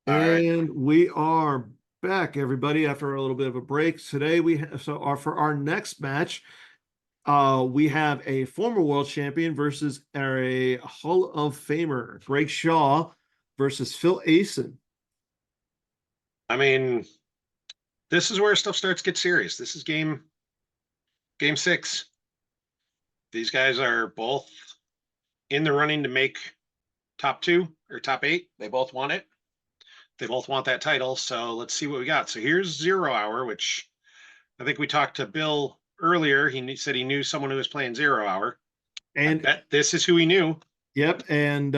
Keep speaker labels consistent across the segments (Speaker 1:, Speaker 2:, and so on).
Speaker 1: All right.
Speaker 2: And we are back, everybody, after a little bit of a break. Today for our next match, we have a former world champion versus a Hall of Famer, Greg Shaw versus Phil Aasen.
Speaker 1: I mean, this is where stuff starts to get serious. This is game six. These guys are both in the running to make top two or top eight. They both want it. They both want that title. So let's see what we got. So here's 0 Hour, which I think we talked to Bill earlier. Said he knew someone who was playing 0 Hour. I
Speaker 2: And
Speaker 1: bet this is who he knew.
Speaker 2: yep, and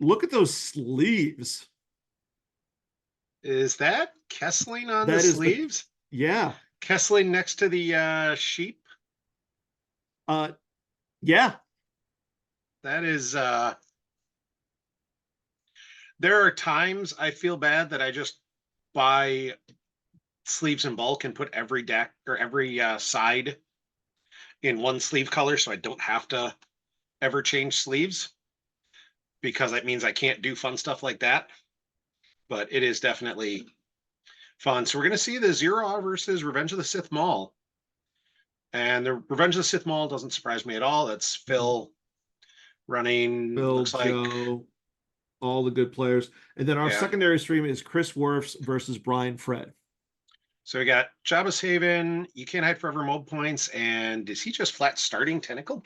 Speaker 2: look at those sleeves.
Speaker 1: Is that Kessling on the
Speaker 2: That is
Speaker 1: sleeves?
Speaker 2: yeah.
Speaker 1: Kessling next to the sheep?
Speaker 2: Uh yeah.
Speaker 1: That is there are times I feel bad that I just buy sleeves in bulk and put every deck or every side in one sleeve color so I don't have to ever change sleeves because that means I can't do fun stuff like that. But it is definitely fun. So we're going to see the 0 Hour versus Revenge of the Sith Maul. And the Revenge of the Sith Maul doesn't surprise me at all. That's Phil running,
Speaker 2: Phil,
Speaker 1: looks like,
Speaker 2: Joe, all the good players. And then our
Speaker 1: yeah.
Speaker 2: secondary stream is Chris Werfs versus Brian Fred.
Speaker 1: So we got Jabba's Haven, You Can't Hide Forever mold points, and is he just flat starting Tentacle?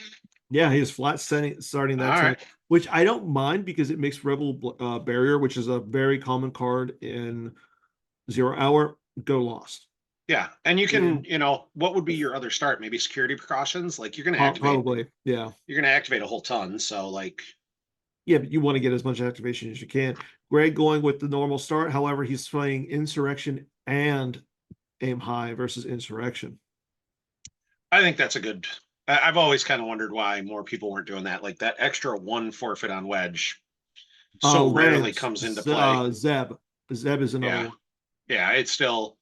Speaker 2: Yeah, he is starting
Speaker 1: All
Speaker 2: that
Speaker 1: right.
Speaker 2: tentacle, which I don't mind because it makes Rebel Barrier, which is a very common card in 0 Hour, go lost.
Speaker 1: Yeah. And you can,
Speaker 2: And
Speaker 1: what would be your other start? Maybe security precautions. Like you're gonna activate
Speaker 2: probably, yeah.
Speaker 1: you're gonna activate a whole ton. So like
Speaker 2: Yeah, but you want to get as much activation as you can. Greg going with the normal start. However, he's playing Insurrection and Aim High versus Insurrection.
Speaker 1: I think that's a good I've always kind of wondered why more people weren't doing that. Like that extra one forfeit on wedge so rarely
Speaker 2: Lance,
Speaker 1: comes into play.
Speaker 2: Zeb. Zeb is another
Speaker 1: Yeah.
Speaker 2: one.
Speaker 1: Yeah, it's still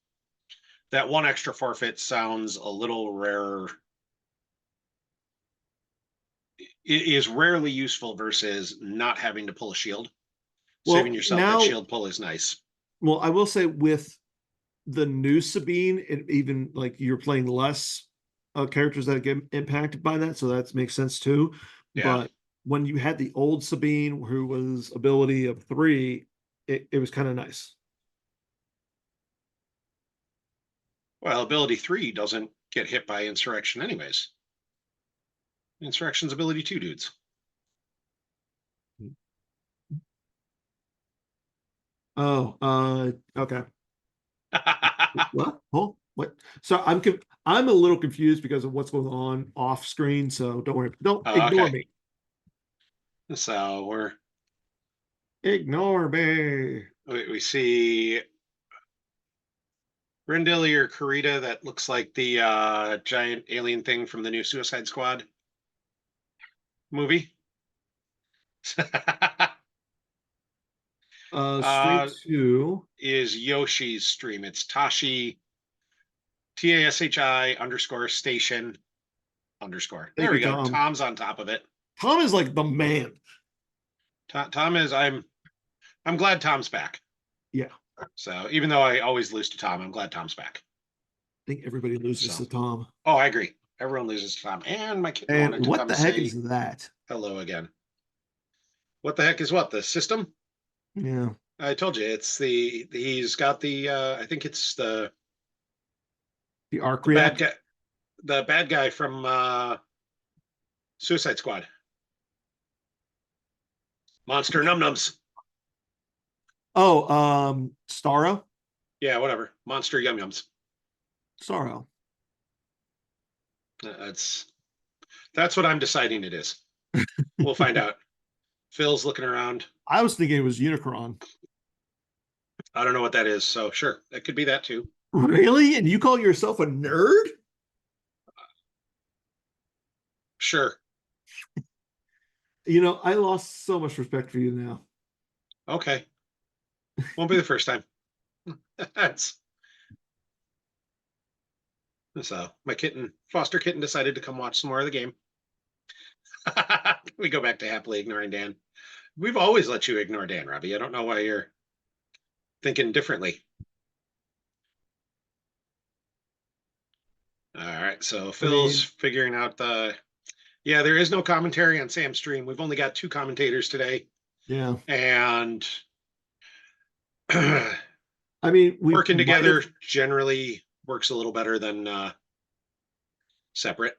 Speaker 1: that one extra forfeit sounds a little rarer. It is rarely useful versus not having to pull a shield. Saving
Speaker 2: Well,
Speaker 1: yourself that
Speaker 2: now,
Speaker 1: shield pull is nice.
Speaker 2: well, I will say with the new Sabine, and even like you're playing less characters that get impacted by that, so that makes sense too.
Speaker 1: Yeah.
Speaker 2: But when you had the old Sabine, who was ability of 3, it was kind of nice.
Speaker 1: Well, ability 3 doesn't get hit by insurrection anyways. Insurrection's ability 2, dudes.
Speaker 2: Oh, okay. What? Oh, what? So I'm a little confused because of what's going on off screen. So don't worry. Don't ignore
Speaker 1: Okay.
Speaker 2: me.
Speaker 1: So
Speaker 2: Ignore me.
Speaker 1: we see Rendilly or Karita that looks like the giant alien thing from the new Suicide Squad movie.
Speaker 2: Stream
Speaker 1: uh,
Speaker 2: 2.
Speaker 1: is Yoshi's stream. It's Tashi TASHI underscore station underscore.
Speaker 2: Thank
Speaker 1: There
Speaker 2: you,
Speaker 1: we go.
Speaker 2: Tom.
Speaker 1: Tom's on top of it.
Speaker 2: Tom is like the man.
Speaker 1: Tom is I'm glad Tom's back.
Speaker 2: Yeah.
Speaker 1: So even though I always lose to Tom, I'm glad Tom's back.
Speaker 2: I think everybody loses
Speaker 1: So
Speaker 2: to Tom.
Speaker 1: oh, I agree. Everyone loses to Tom. And my kitten
Speaker 2: And
Speaker 1: wanted to
Speaker 2: what
Speaker 1: come
Speaker 2: the heck
Speaker 1: say
Speaker 2: is that?
Speaker 1: hello again. What the heck is what? The system?
Speaker 2: Yeah.
Speaker 1: I told you it's he's got the I think it's
Speaker 2: The arc
Speaker 1: the bad
Speaker 2: reactor.
Speaker 1: guy from Suicide Squad. Monster Num Nums.
Speaker 2: Oh, Starro.
Speaker 1: Yeah, whatever. Monster Yum Yums.
Speaker 2: Starro.
Speaker 1: That's what I'm deciding it is. We'll find out. Phil's looking around.
Speaker 2: I was thinking it was Unicron.
Speaker 1: I don't know what that is, so sure, that could be that too.
Speaker 2: Really? And you call yourself a nerd?
Speaker 1: Sure.
Speaker 2: You know, I lost so much respect for you now.
Speaker 1: Okay. Won't be the first time. That's so my foster kitten decided to come watch some more of the game. We go back to happily ignoring Dan. We've always let you ignore Dan, Robbie. I don't know why you're thinking differently. All right, so
Speaker 2: I
Speaker 1: Phil's
Speaker 2: mean,
Speaker 1: figuring out the. Yeah, there is no commentary on Sam's stream. We've only got two commentators today,
Speaker 2: yeah.
Speaker 1: and
Speaker 2: I mean, we
Speaker 1: working
Speaker 2: might have,
Speaker 1: together generally works a little better than separate.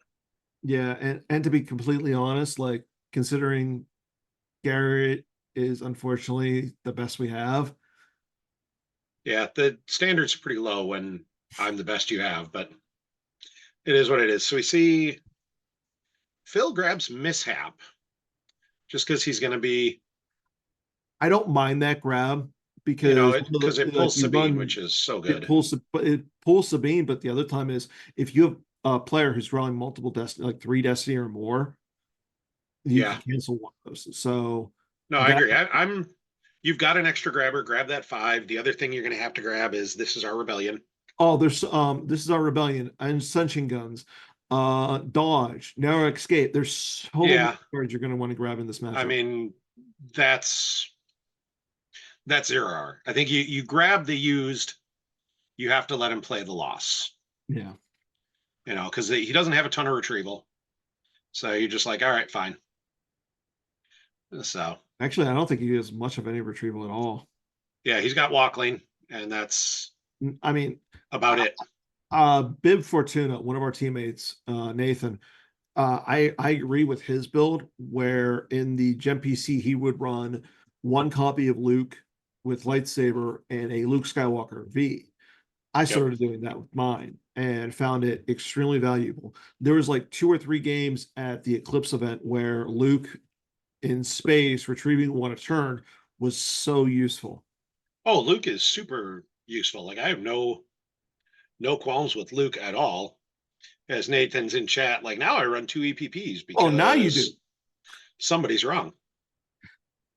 Speaker 2: yeah, and to be completely honest, like considering Garrett is unfortunately the best we have.
Speaker 1: Yeah, the standards are pretty low when I'm the best you have, but it is what it is. So we see Phil grabs mishap just because he's going to be,
Speaker 2: I don't mind that grab because
Speaker 1: because it
Speaker 2: like
Speaker 1: pulls
Speaker 2: you
Speaker 1: Sabine,
Speaker 2: run
Speaker 1: which is so
Speaker 2: it
Speaker 1: good.
Speaker 2: pulls it pulls Sabine, but the other time is if you have a player who's drawing multiple destiny, like 3 destiny or more, you
Speaker 1: Yeah,
Speaker 2: can cancel one of those. So
Speaker 1: no, I
Speaker 2: that
Speaker 1: agree. I'm. You've got an extra grabber. Grab that 5. The other thing you're going to have to grab is This Is Our Rebellion.
Speaker 2: oh, there's this is our rebellion and Sunshine guns, dodge, narrow escape. There's so many
Speaker 1: Yeah,
Speaker 2: cards you're going to want to grab in this
Speaker 1: I
Speaker 2: matchup.
Speaker 1: mean that's that's 0R. I think you grab the used. You have to let him play the loss.
Speaker 2: Yeah.
Speaker 1: Because he doesn't have a ton of retrieval. So you're just like, all right, fine. So
Speaker 2: Actually, I don't think he has much of any retrieval at all.
Speaker 1: yeah, he's got Walkling, and that's
Speaker 2: I mean,
Speaker 1: about it.
Speaker 2: Bib Fortuna, one of our teammates, Nathan, I agree with his build where in the Gem PC he would run one copy of Luke with lightsaber and a Luke Skywalker V. I
Speaker 1: Yep.
Speaker 2: started doing that with mine and found it extremely valuable. There was like 2 or 3 games at the Eclipse event where Luke in space retrieving one a turn was so useful.
Speaker 1: Oh, Luke is super useful. Like I have no qualms with Luke at all. As Nathan's in chat, like now I run 2 EPPs
Speaker 2: Oh, now you do.
Speaker 1: because somebody's wrong.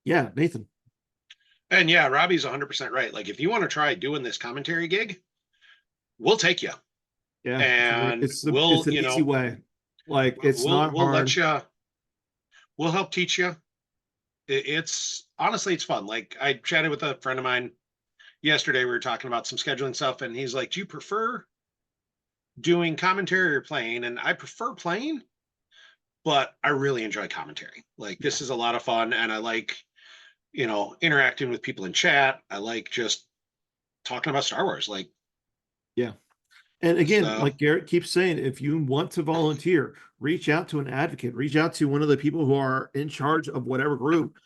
Speaker 2: Yeah, Nathan.
Speaker 1: And yeah, Robbie's 100% right. Like if you want to try doing this commentary gig, we'll take you,
Speaker 2: Yeah,
Speaker 1: and
Speaker 2: it's an easy way. Like it's not
Speaker 1: we'll let
Speaker 2: hard.
Speaker 1: you. We'll help teach you. It's honestly it's fun. Like I chatted with a friend of mine yesterday. We were talking about some scheduling stuff, and he's like, "Do you prefer doing commentary or playing?" And I prefer playing, but I really enjoy commentary. Like
Speaker 2: Yeah.
Speaker 1: this is a lot of fun, and I like interacting with people in chat. I like just talking about Star Wars. Like
Speaker 2: Yeah. And again,
Speaker 1: so,
Speaker 2: like Garrett keeps saying, if you want to volunteer, reach out to an advocate, reach out to one of the people who are in charge of whatever group.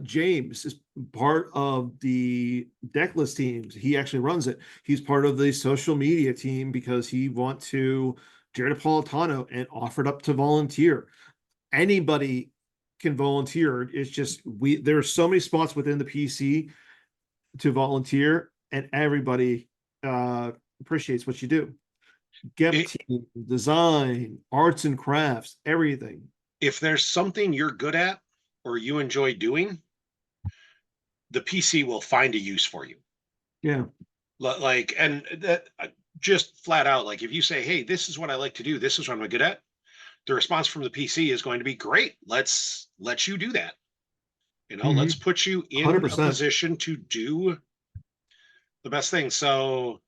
Speaker 2: James is part of the decklist teams. He actually runs it. He's part of the social media team because he wants to Jared Napolitano and offered up to volunteer. Anybody can volunteer. It's just there are so many spots within the PC to volunteer, and everybody appreciates what you do. Gem
Speaker 1: it,
Speaker 2: team, design, arts and crafts, everything.
Speaker 1: if there's something you're good at or you enjoy doing, the PC will find a use for you.
Speaker 2: Yeah.
Speaker 1: Like, and that just flat out, like if you say, "Hey, this is what I like to do. This is what I'm good at," the response from the PC is going to be great. Let's let you do that. Let's
Speaker 2: Mm-hmm.
Speaker 1: put you in a
Speaker 2: 100%.
Speaker 1: position to do the best thing. So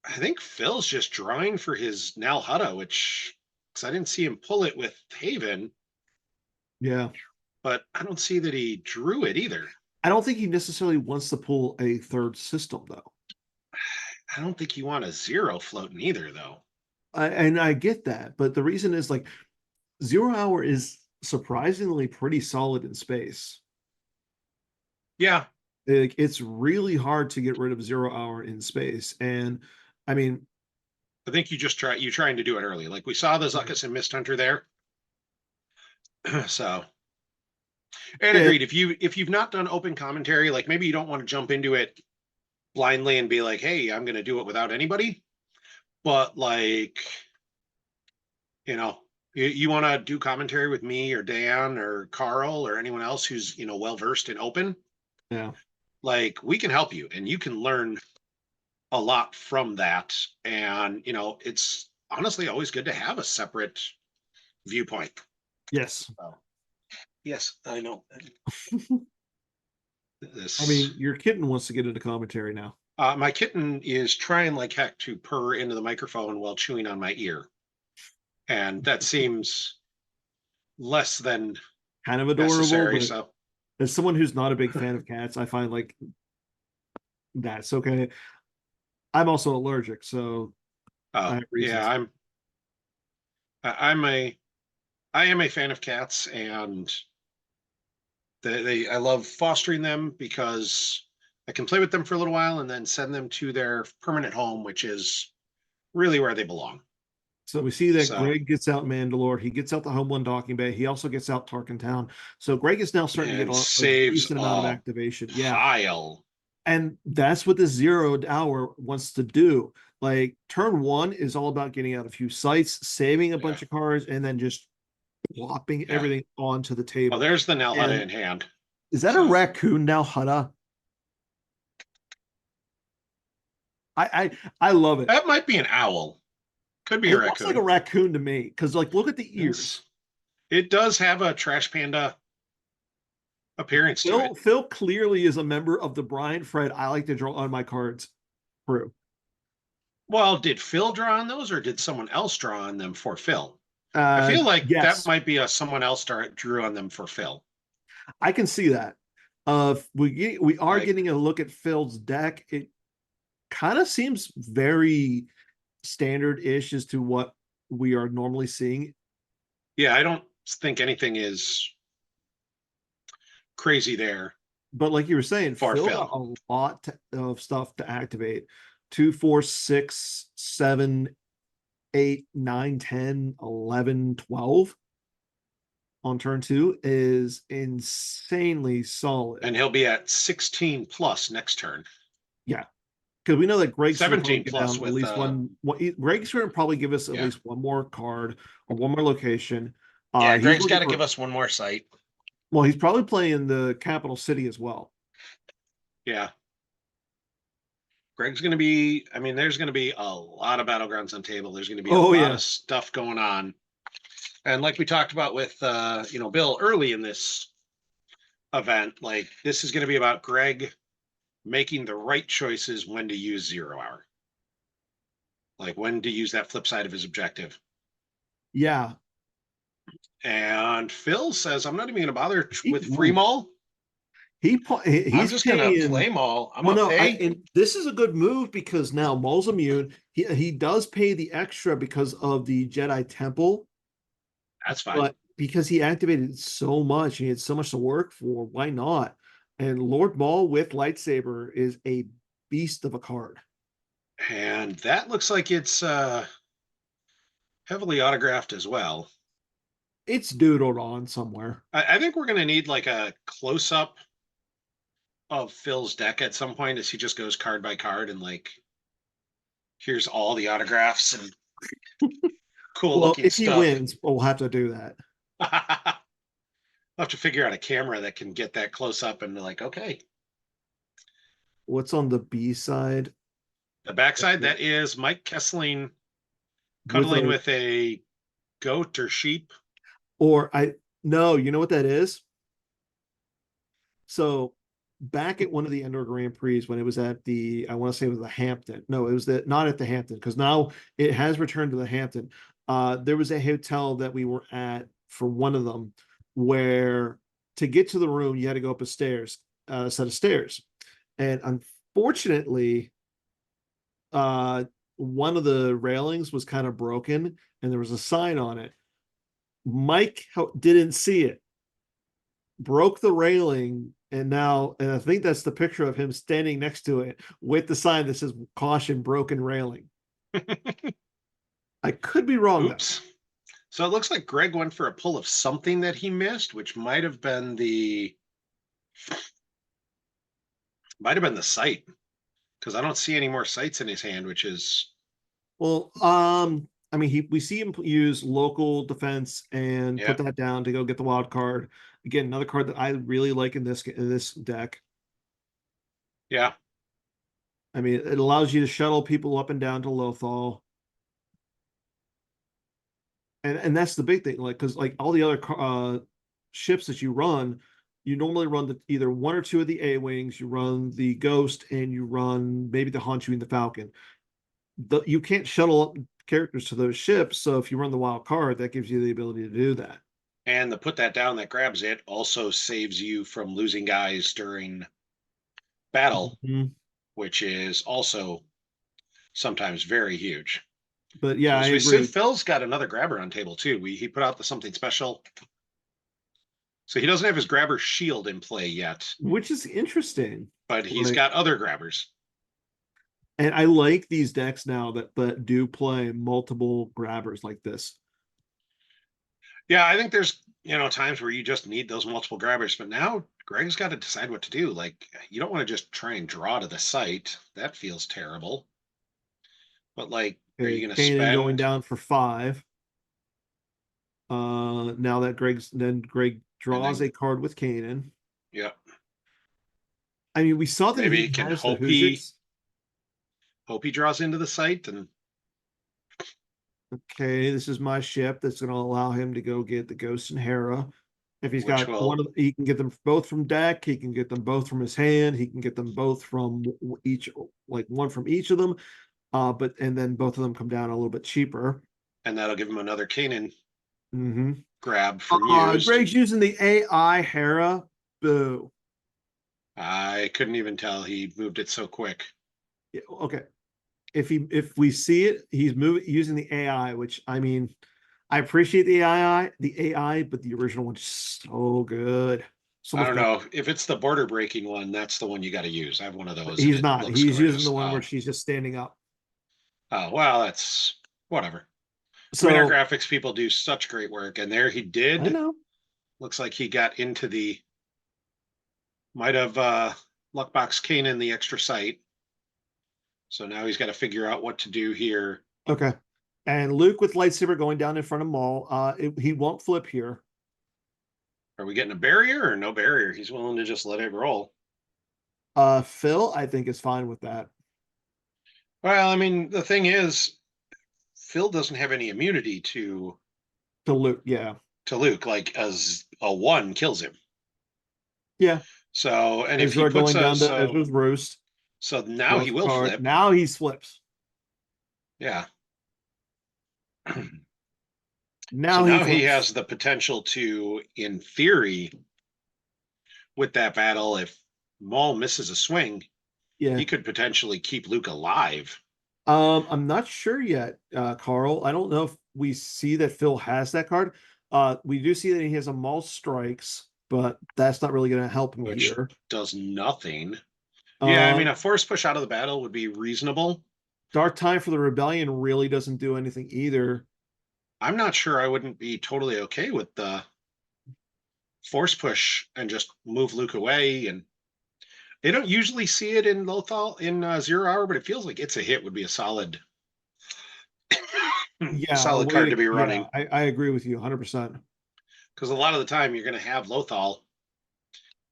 Speaker 1: I think Phil's just drawing for his Nal Hutta, which because I didn't see him pull it with Haven,
Speaker 2: Yeah.
Speaker 1: but I don't see that he drew it either.
Speaker 2: I don't think he necessarily wants to pull a third system, though.
Speaker 1: I don't think you want a zero floating either, though.
Speaker 2: And I get that. But the reason is like 0 hour is surprisingly pretty solid in space.
Speaker 1: Yeah,
Speaker 2: It's really hard to get rid of 0 hour in space. And I mean,
Speaker 1: I think you trying to do it early. Like we saw the
Speaker 2: yeah.
Speaker 1: Zuckuss and Mist Hunter there. So and
Speaker 2: Yeah,
Speaker 1: agreed. If you've not done open commentary, like maybe you don't want to jump into it blindly and be like, "Hey, I'm going to do it without anybody," but like you want to do commentary with me or Dan or Carl or anyone else who's well versed in open,
Speaker 2: yeah.
Speaker 1: like we can help you and you can learn a lot from that. And it's honestly always good to have a separate viewpoint.
Speaker 2: Yes.
Speaker 1: So, yes, I know.
Speaker 2: I
Speaker 1: This
Speaker 2: mean, your kitten wants to get into commentary now.
Speaker 1: my kitten is trying like heck to purr into the microphone while chewing on my ear, and that seems less than
Speaker 2: Kind of adorable,
Speaker 1: necessary.
Speaker 2: but
Speaker 1: So,
Speaker 2: as someone who's not a big fan of cats, I find like that's okay. I'm also allergic, so I
Speaker 1: oh
Speaker 2: have
Speaker 1: yeah,
Speaker 2: reasons.
Speaker 1: I'm a I am a fan of cats, and I love fostering them because I can play with them for a little while and then send them to their permanent home, which is really where they belong.
Speaker 2: So we see that
Speaker 1: So,
Speaker 2: Greg gets out Mandalore. He gets out the Home One Docking Bay. He also gets out Tarkin Town. So Greg is now starting to get
Speaker 1: and
Speaker 2: a
Speaker 1: saves
Speaker 2: decent amount of
Speaker 1: a
Speaker 2: activation. Yeah.
Speaker 1: pile.
Speaker 2: And that's what the zeroed hour wants to do. Like turn one is all about getting out a few sites, saving a
Speaker 1: Yeah,
Speaker 2: bunch of cards, and then just plopping
Speaker 1: yeah.
Speaker 2: everything onto the
Speaker 1: Well,
Speaker 2: table.
Speaker 1: there's the Nalhutta
Speaker 2: And
Speaker 1: in hand.
Speaker 2: is that a
Speaker 1: So
Speaker 2: raccoon now, Hutta? I love it.
Speaker 1: that might be an owl. Could be a
Speaker 2: It looks like a
Speaker 1: raccoon.
Speaker 2: raccoon to me because, like, look at the ears.
Speaker 1: It does have a trash panda appearance to it.
Speaker 2: Phil clearly is a member of the Brian Fred I like to draw on my cards crew.
Speaker 1: Well, did Phil draw on those, or did someone else draw on them for Phil? I feel like that
Speaker 2: Yes,
Speaker 1: might be a someone else drew on them for Phil.
Speaker 2: I can see that. We are
Speaker 1: Like,
Speaker 2: getting a look at Phil's deck. It kind of seems very standard-ish as to what we are normally seeing.
Speaker 1: yeah, I don't think anything is crazy there
Speaker 2: But like you were saying,
Speaker 1: for
Speaker 2: Phil got
Speaker 1: Phil.
Speaker 2: a lot of stuff to activate. 2, 4, 6, 7, 8, 9, 10, 11, 12 on turn two is insanely solid.
Speaker 1: And he'll be at 16 plus next turn.
Speaker 2: Yeah. Because we know that Greg's going to probably
Speaker 1: 17
Speaker 2: get
Speaker 1: plus
Speaker 2: down at
Speaker 1: with
Speaker 2: least one. Greg's going to probably give us at
Speaker 1: yeah.
Speaker 2: least one more card or one more location.
Speaker 1: Yeah,
Speaker 2: He's
Speaker 1: Greg's
Speaker 2: looking
Speaker 1: got to
Speaker 2: for,
Speaker 1: give us one more site.
Speaker 2: well, he's probably playing the capital city as well.
Speaker 1: Yeah. Greg's going to be, I mean, there's going to be a lot of battlegrounds on table. There's going to be a
Speaker 2: Oh,
Speaker 1: lot
Speaker 2: yeah.
Speaker 1: of stuff going on. And like we talked about with, Bill early in this event, like this is going to be about Greg making the right choices when to use 0 hour, like when to use that flip side of his objective.
Speaker 2: Yeah.
Speaker 1: And Phil says, I'm not even going to bother with free
Speaker 2: Oof.
Speaker 1: Maul. I'm
Speaker 2: He's
Speaker 1: just going to play
Speaker 2: paying.
Speaker 1: Maul. I'm
Speaker 2: Well,
Speaker 1: going to
Speaker 2: no,
Speaker 1: pay.
Speaker 2: and this is a good move because now Maul's immune. He does pay the extra because of the Jedi Temple,
Speaker 1: That's fine.
Speaker 2: but because he activated so much, he had so much to work for. Why not? And Lord Maul with lightsaber is a beast of a card.
Speaker 1: And that looks like it's heavily autographed as well.
Speaker 2: It's doodled on somewhere.
Speaker 1: I think we're going to need like a close up of Phil's deck at some point as he just goes card by card and like here's all the autographs and cool
Speaker 2: Well,
Speaker 1: looking
Speaker 2: if he
Speaker 1: stuff.
Speaker 2: wins, we'll have to do that.
Speaker 1: I'll have to figure out a camera that can get that close up and be like, okay.
Speaker 2: What's on the B side
Speaker 1: The backside, that is Mike Kessling
Speaker 2: with
Speaker 1: cuddling
Speaker 2: a
Speaker 1: with a goat or sheep.
Speaker 2: or I no, you know what that is? So back at one of the indoor Grand Prix when it was at the I want to say it was the Hampton. No, it was the not at the Hampton because now it has returned to the Hampton. There was a hotel that we were at for one of them where to get to the room you had to go up a set of stairs, and unfortunately, one of the railings was kind of broken and there was a sign on it. Mike didn't see it, broke the railing, and I think that's the picture of him standing next to it with the sign that says caution broken railing. I could be wrong though.
Speaker 1: Oops. So it looks like Greg went for a pull of something that he missed, which might have been the site because I don't see any more sites in his hand, which is
Speaker 2: Well, I mean, we see him use local defense and
Speaker 1: yeah,
Speaker 2: put that down to go get the wild card. Again, another card that I really like in this deck.
Speaker 1: yeah,
Speaker 2: I mean, it allows you to shuttle people up and down to Lothal, and that's the big thing. Like, because like all the other ships that you run, you normally run either one or two of the A-wings, you run the Ghost, and you run maybe the Honshu and the Falcon. You can't shuttle up characters to those ships, so if you run the wild card, that gives you the ability to do that.
Speaker 1: And the put that down that grabs it also saves you from losing guys during battle,
Speaker 2: Mhm.
Speaker 1: which is also sometimes very huge.
Speaker 2: But yeah, I
Speaker 1: So we see
Speaker 2: agree.
Speaker 1: Phil's got another grabber on table too. He put out the something special. So he doesn't have his grabber shield in play yet,
Speaker 2: Which is interesting.
Speaker 1: but he's
Speaker 2: Like,
Speaker 1: got other grabbers.
Speaker 2: and I like these decks now that do play multiple grabbers like this.
Speaker 1: Yeah, I think there's times where you just need those multiple grabbers, but now Greg's got to decide what to do. Like you don't want to just try and draw to the site. That feels terrible. But like, are you
Speaker 2: Okay,
Speaker 1: going to
Speaker 2: Kanan going
Speaker 1: spend?
Speaker 2: down for 5. Now that Greg
Speaker 1: And
Speaker 2: draws
Speaker 1: then,
Speaker 2: a card with Kanan.
Speaker 1: yeah,
Speaker 2: I mean, we saw that
Speaker 1: maybe
Speaker 2: he
Speaker 1: he can
Speaker 2: has the Hujix.
Speaker 1: hope he draws into the site, and
Speaker 2: Okay, this is my ship that's going to allow him to go get the Ghost and Hera. If he's
Speaker 1: which
Speaker 2: got one
Speaker 1: will
Speaker 2: of, he can get them both from deck. He can get them both from his hand. He can get them both from each, like one from each of them. But and then both of them come down a little bit cheaper.
Speaker 1: and that'll give him another Kanan
Speaker 2: Mm-hmm.
Speaker 1: grab from used.
Speaker 2: Greg's using the AI Hera. Boo.
Speaker 1: I couldn't even tell he moved it so quick.
Speaker 2: Yeah, okay. If we see it, he's moving using the AI, which I mean, I appreciate the AI, but the original one's so good, so
Speaker 1: I
Speaker 2: much
Speaker 1: don't
Speaker 2: better.
Speaker 1: know if it's the border breaking one. That's the one you got to use. I have one of those, and
Speaker 2: He's
Speaker 1: it
Speaker 2: not.
Speaker 1: looks
Speaker 2: He's using the
Speaker 1: gorgeous.
Speaker 2: one where
Speaker 1: Oh,
Speaker 2: she's just standing up.
Speaker 1: oh, well, that's whatever. I mean, our
Speaker 2: So
Speaker 1: graphics people do such great work, and there he
Speaker 2: I
Speaker 1: did.
Speaker 2: know.
Speaker 1: Looks like he got into the might have Luckbox Kanan the extra site. So now he's got to figure out what to do here.
Speaker 2: Okay. And Luke with lightsaber going down in front of Maul. He won't flip here.
Speaker 1: Are we getting a barrier or no barrier? He's willing to just let it roll.
Speaker 2: Phil, I think, is fine with that.
Speaker 1: Well, I mean, the thing is, Phil doesn't have any immunity
Speaker 2: To Luke, yeah,
Speaker 1: to Luke. Like as a one kills him.
Speaker 2: yeah.
Speaker 1: So, and if he
Speaker 2: Ezra
Speaker 1: puts
Speaker 2: going
Speaker 1: a
Speaker 2: down to Ezra's roost.
Speaker 1: so now
Speaker 2: Draws
Speaker 1: he
Speaker 2: a
Speaker 1: will
Speaker 2: card.
Speaker 1: flip.
Speaker 2: Now he flips.
Speaker 1: Yeah. So
Speaker 2: Now he
Speaker 1: now he has
Speaker 2: flips.
Speaker 1: the potential to, in theory, with that battle, if Maul misses a swing,
Speaker 2: Yeah.
Speaker 1: he could potentially keep Luke alive.
Speaker 2: I'm not sure yet, Carl. I don't know if we see that Phil has that card. We do see that he has a Maul Strikes, but that's not really going to help him
Speaker 1: Which
Speaker 2: here.
Speaker 1: does nothing. Yeah, I mean,
Speaker 2: Um,
Speaker 1: a force push out of the battle would be reasonable.
Speaker 2: Dark Time for the Rebellion really doesn't do anything either.
Speaker 1: I'm not sure I wouldn't be totally okay with the force push and just move Luke away. And they don't usually see it in Lothal in 0 hour, but it feels like it's a hit would be a
Speaker 2: Yeah, a
Speaker 1: solid
Speaker 2: way
Speaker 1: card
Speaker 2: to,
Speaker 1: to be
Speaker 2: yeah,
Speaker 1: running.
Speaker 2: I agree with you 100%.
Speaker 1: Because a lot of the time you're going to have Lothal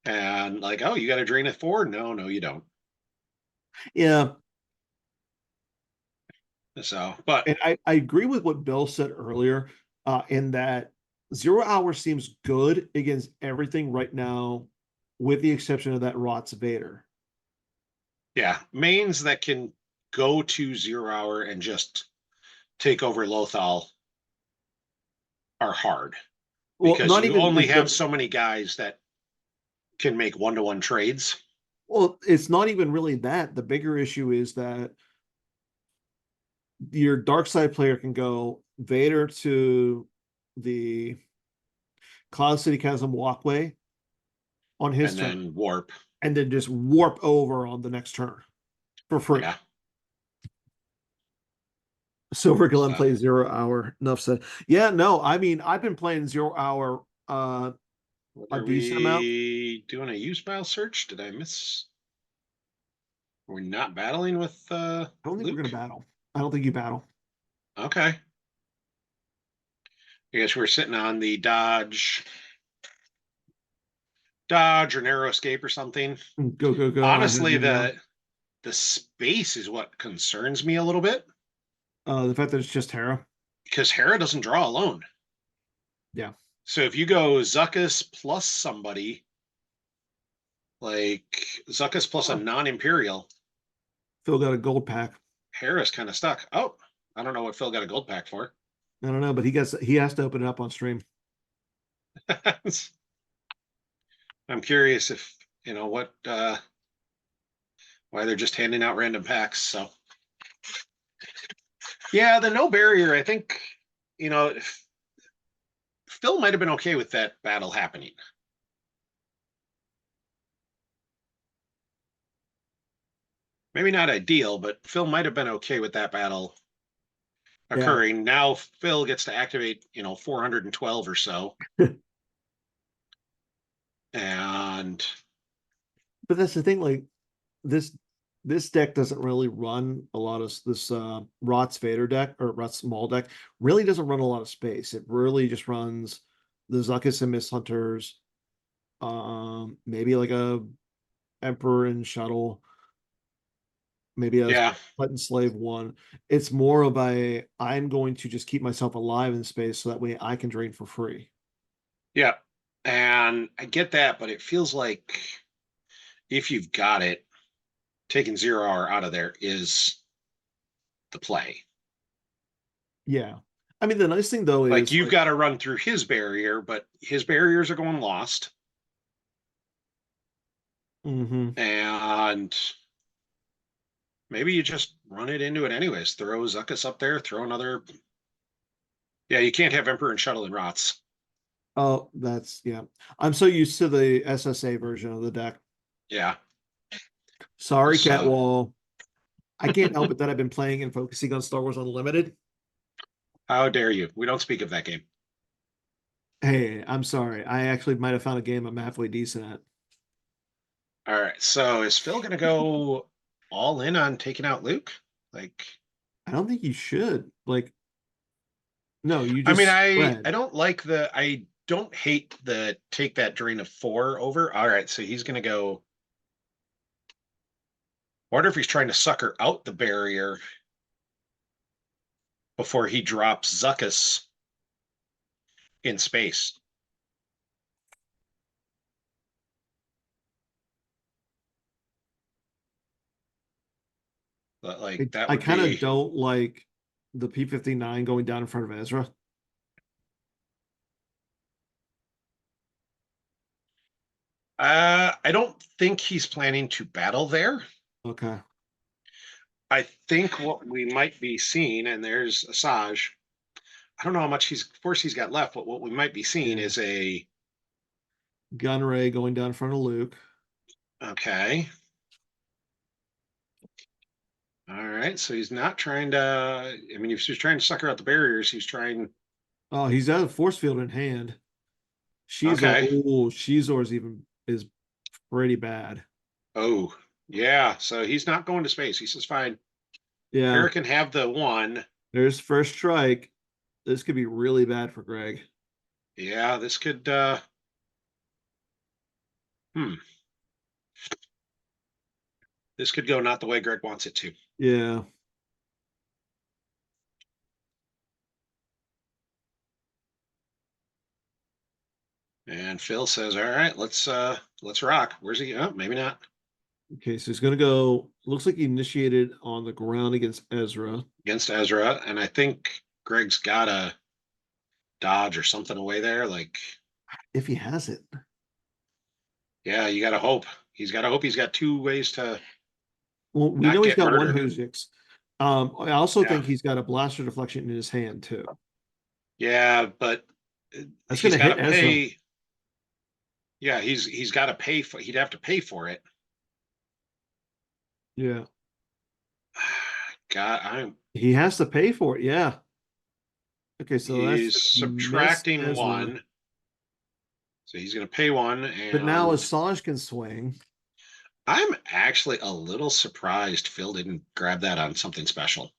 Speaker 1: and like, oh, you got to drain it forward. No, no, you don't.
Speaker 2: Yeah,
Speaker 1: So, but
Speaker 2: and I agree with what Bill said earlier, in that 0 hour seems good against everything right now, with the exception of that ROTS Vader.
Speaker 1: yeah, mains that can go to 0 hour and just take over Lothal are hard
Speaker 2: Well,
Speaker 1: because
Speaker 2: not
Speaker 1: you
Speaker 2: even
Speaker 1: only
Speaker 2: like
Speaker 1: have
Speaker 2: the
Speaker 1: so many guys that can make one-to-one trades.
Speaker 2: well, it's not even really that. The bigger issue is that your dark side player can go Vader to the Cloud City Chasm walkway on his
Speaker 1: And
Speaker 2: turn,
Speaker 1: then warp.
Speaker 2: and then just warp over on the next turn for free.
Speaker 1: Yeah.
Speaker 2: Silver Glen
Speaker 1: So
Speaker 2: plays 0 hour. Enough said. Yeah, no, I mean I've been playing 0 hour
Speaker 1: what
Speaker 2: a
Speaker 1: are
Speaker 2: decent amount.
Speaker 1: we doing a use file search? Did I miss? We're not battling with
Speaker 2: I don't think we're
Speaker 1: Luke?
Speaker 2: gonna battle. I don't think you battle.
Speaker 1: Okay. I guess we're sitting on the Dodge or narrow escape or something.
Speaker 2: Go, go, go. I have
Speaker 1: Honestly,
Speaker 2: you now.
Speaker 1: the space is what concerns me a little bit
Speaker 2: The fact that it's just Hera.
Speaker 1: because Hera doesn't draw alone.
Speaker 2: Yeah.
Speaker 1: So if you go Zuckus plus somebody, Like Zuckus plus a
Speaker 2: Oh,
Speaker 1: non-Imperial.
Speaker 2: Phil got a gold pack.
Speaker 1: Harris kind of stuck. Oh, I don't know what Phil got a gold pack for.
Speaker 2: I don't know, but he has to open it up on stream.
Speaker 1: I'm curious if what why they're just handing out random packs. So yeah, the no barrier. I think Phil might have been okay with that battle happening. Maybe not ideal, but Phil might have been okay with that battle
Speaker 2: Yeah.
Speaker 1: occurring. Now Phil gets to activate 412 or so, and
Speaker 2: But that's the thing, like this this deck doesn't really run a lot of this ROTS Vader deck or ROTS Maul deck really doesn't run a lot of space. It really just runs the Zuckuss and Mist Hunters, maybe like a Emperor and Shuttle, maybe a
Speaker 1: yeah,
Speaker 2: Button Slave one. It's more of a I'm going to just keep myself alive in space so that way I can drain for free.
Speaker 1: yeah, and I get that, but it feels like if you've got it, taking 0 hour out of there is the play.
Speaker 2: Yeah. I mean, the nice thing though
Speaker 1: Like
Speaker 2: is
Speaker 1: you've
Speaker 2: like,
Speaker 1: got to run through his barrier, but his barriers are going lost.
Speaker 2: mhm.
Speaker 1: And maybe you just run it into it anyways. Throw Zuckus up there, throw another. Yeah, you can't have Emperor and Shuttle and Rots.
Speaker 2: Oh, that's yeah. I'm so used to the SSA version of the deck.
Speaker 1: Yeah.
Speaker 2: Sorry,
Speaker 1: So
Speaker 2: Catwall. I can't help it that I've been playing and focusing on Star Wars Unlimited.
Speaker 1: how dare you? We don't speak of that game.
Speaker 2: Hey, I'm sorry. I actually might have found a game I'm halfway decent at.
Speaker 1: All right. So is Phil gonna go all in on taking out Luke? Like,
Speaker 2: I don't think you should. Like, no, you
Speaker 1: I mean,
Speaker 2: just
Speaker 1: I
Speaker 2: spread.
Speaker 1: don't like I don't hate the take that drain of 4 over. All right, so he's gonna go. I wonder if he's trying to sucker out the barrier before he drops Zuckus in space. But like that
Speaker 2: I
Speaker 1: would
Speaker 2: kind of
Speaker 1: be
Speaker 2: don't like the P-59 going down in front of Ezra.
Speaker 1: I don't think he's planning to battle there.
Speaker 2: Okay.
Speaker 1: I think what we might be seeing, and there's Asajj. I don't know how much force he's got left, but what we might be seeing
Speaker 2: Yeah.
Speaker 1: is a
Speaker 2: Gunray going down in front of Luke.
Speaker 1: okay. All right, so he's not trying to. I mean, if he's trying to sucker out the barriers, he's trying.
Speaker 2: Oh, he's got a force field in hand.
Speaker 1: Okay.
Speaker 2: Shizor's even is pretty bad.
Speaker 1: Oh, yeah. So he's not going to space. He says, "Fine,
Speaker 2: Yeah.
Speaker 1: Hera can have the one."
Speaker 2: There's first strike. This could be really bad for Greg.
Speaker 1: Yeah, this could. Hmm. This could go not the way Greg wants it to.
Speaker 2: Yeah.
Speaker 1: And Phil says, "All right, let's rock." Where's he? Oh, maybe not
Speaker 2: Okay, so he's gonna go. Looks like he initiated on the ground against Ezra.
Speaker 1: against Ezra, and I think Greg's got a dodge or something away there. Like,
Speaker 2: If he has it.
Speaker 1: yeah, you got to hope. He's got to hope he's got 2 ways to
Speaker 2: Well, we
Speaker 1: not
Speaker 2: know he's
Speaker 1: get
Speaker 2: got one
Speaker 1: murdered.
Speaker 2: Hojix. I also
Speaker 1: Yeah,
Speaker 2: think he's got a blaster deflection in his hand too.
Speaker 1: yeah, but
Speaker 2: That's
Speaker 1: he's
Speaker 2: gonna
Speaker 1: got to
Speaker 2: hit Ezra.
Speaker 1: pay. Yeah, he's got to pay for. He'd have to pay for it.
Speaker 2: Yeah.
Speaker 1: God, I'm.
Speaker 2: He has to pay for it. Yeah. Okay, so that's
Speaker 1: He's
Speaker 2: gonna miss
Speaker 1: subtracting
Speaker 2: Ezra.
Speaker 1: 1, so he's going to pay 1,
Speaker 2: But now
Speaker 1: and
Speaker 2: Assange can swing.
Speaker 1: I'm actually a little surprised Phil didn't grab that on something special.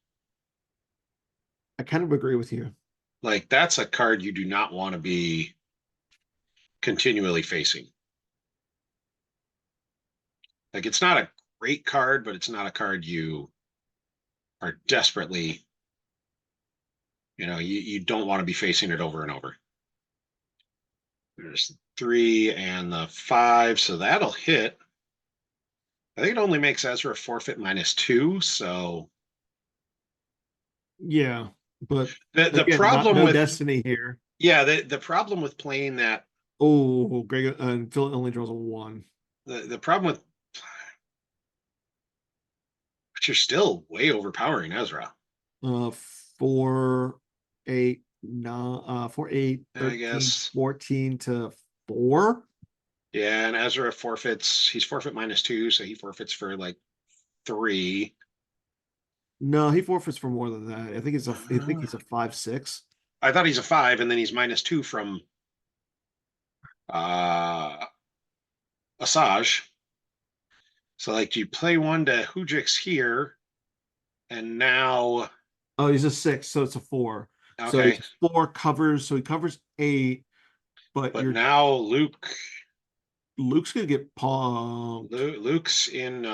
Speaker 2: I kind of agree with you.
Speaker 1: Like that's a card you do not want to be continually facing. Like it's not a great card, but it's not a card you are desperately, you don't want to be facing it over and over. There's 3 and the 5, so that'll hit. I think it only makes Ezra forfeit -2. So
Speaker 2: Yeah, but
Speaker 1: the
Speaker 2: again, not
Speaker 1: problem
Speaker 2: no
Speaker 1: with
Speaker 2: destiny here.
Speaker 1: yeah the problem with playing that
Speaker 2: Oh, Greg and Phil only draws a one.
Speaker 1: the problem with but you're still way overpowering Ezra.
Speaker 2: Uh, 4, 8, 9, 4, 8,
Speaker 1: I
Speaker 2: 13,
Speaker 1: guess
Speaker 2: 14 to 4.
Speaker 1: yeah, and Ezra forfeits. He's forfeit -2, so he forfeits for like 3.
Speaker 2: No, he forfeits for more than that. I think
Speaker 1: Uh,
Speaker 2: he's a 5, 6.
Speaker 1: I thought he's a 5, and then he's -2 from uh Asajj. So like, do you play one to Hujix here, and now
Speaker 2: Oh, he's a 6, so it's a 4. So
Speaker 1: okay,
Speaker 2: he's 4 covers, so he covers 8, but
Speaker 1: but now
Speaker 2: Luke's gonna get punked.
Speaker 1: Luke's in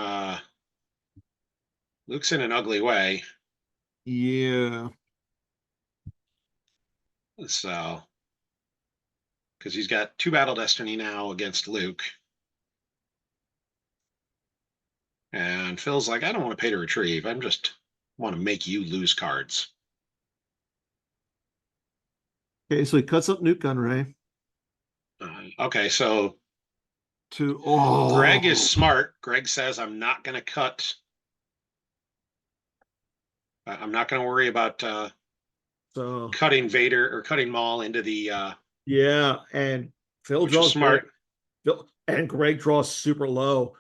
Speaker 1: an ugly way.
Speaker 2: Yeah.
Speaker 1: So because he's got 2 Battle Destiny now against Luke, and Phil's like, I don't want to pay to retrieve. I'm just want to make you lose cards.
Speaker 2: Okay, so he cuts up Nuke Gunray
Speaker 1: Okay, so
Speaker 2: to
Speaker 1: Greg is smart. Greg says, I'm not going to cut. I'm not going to worry about
Speaker 2: so
Speaker 1: cutting Vader or cutting Maul into the,
Speaker 2: yeah, and Phil
Speaker 1: which is
Speaker 2: draws very
Speaker 1: smart.
Speaker 2: Phil and Greg draws super low.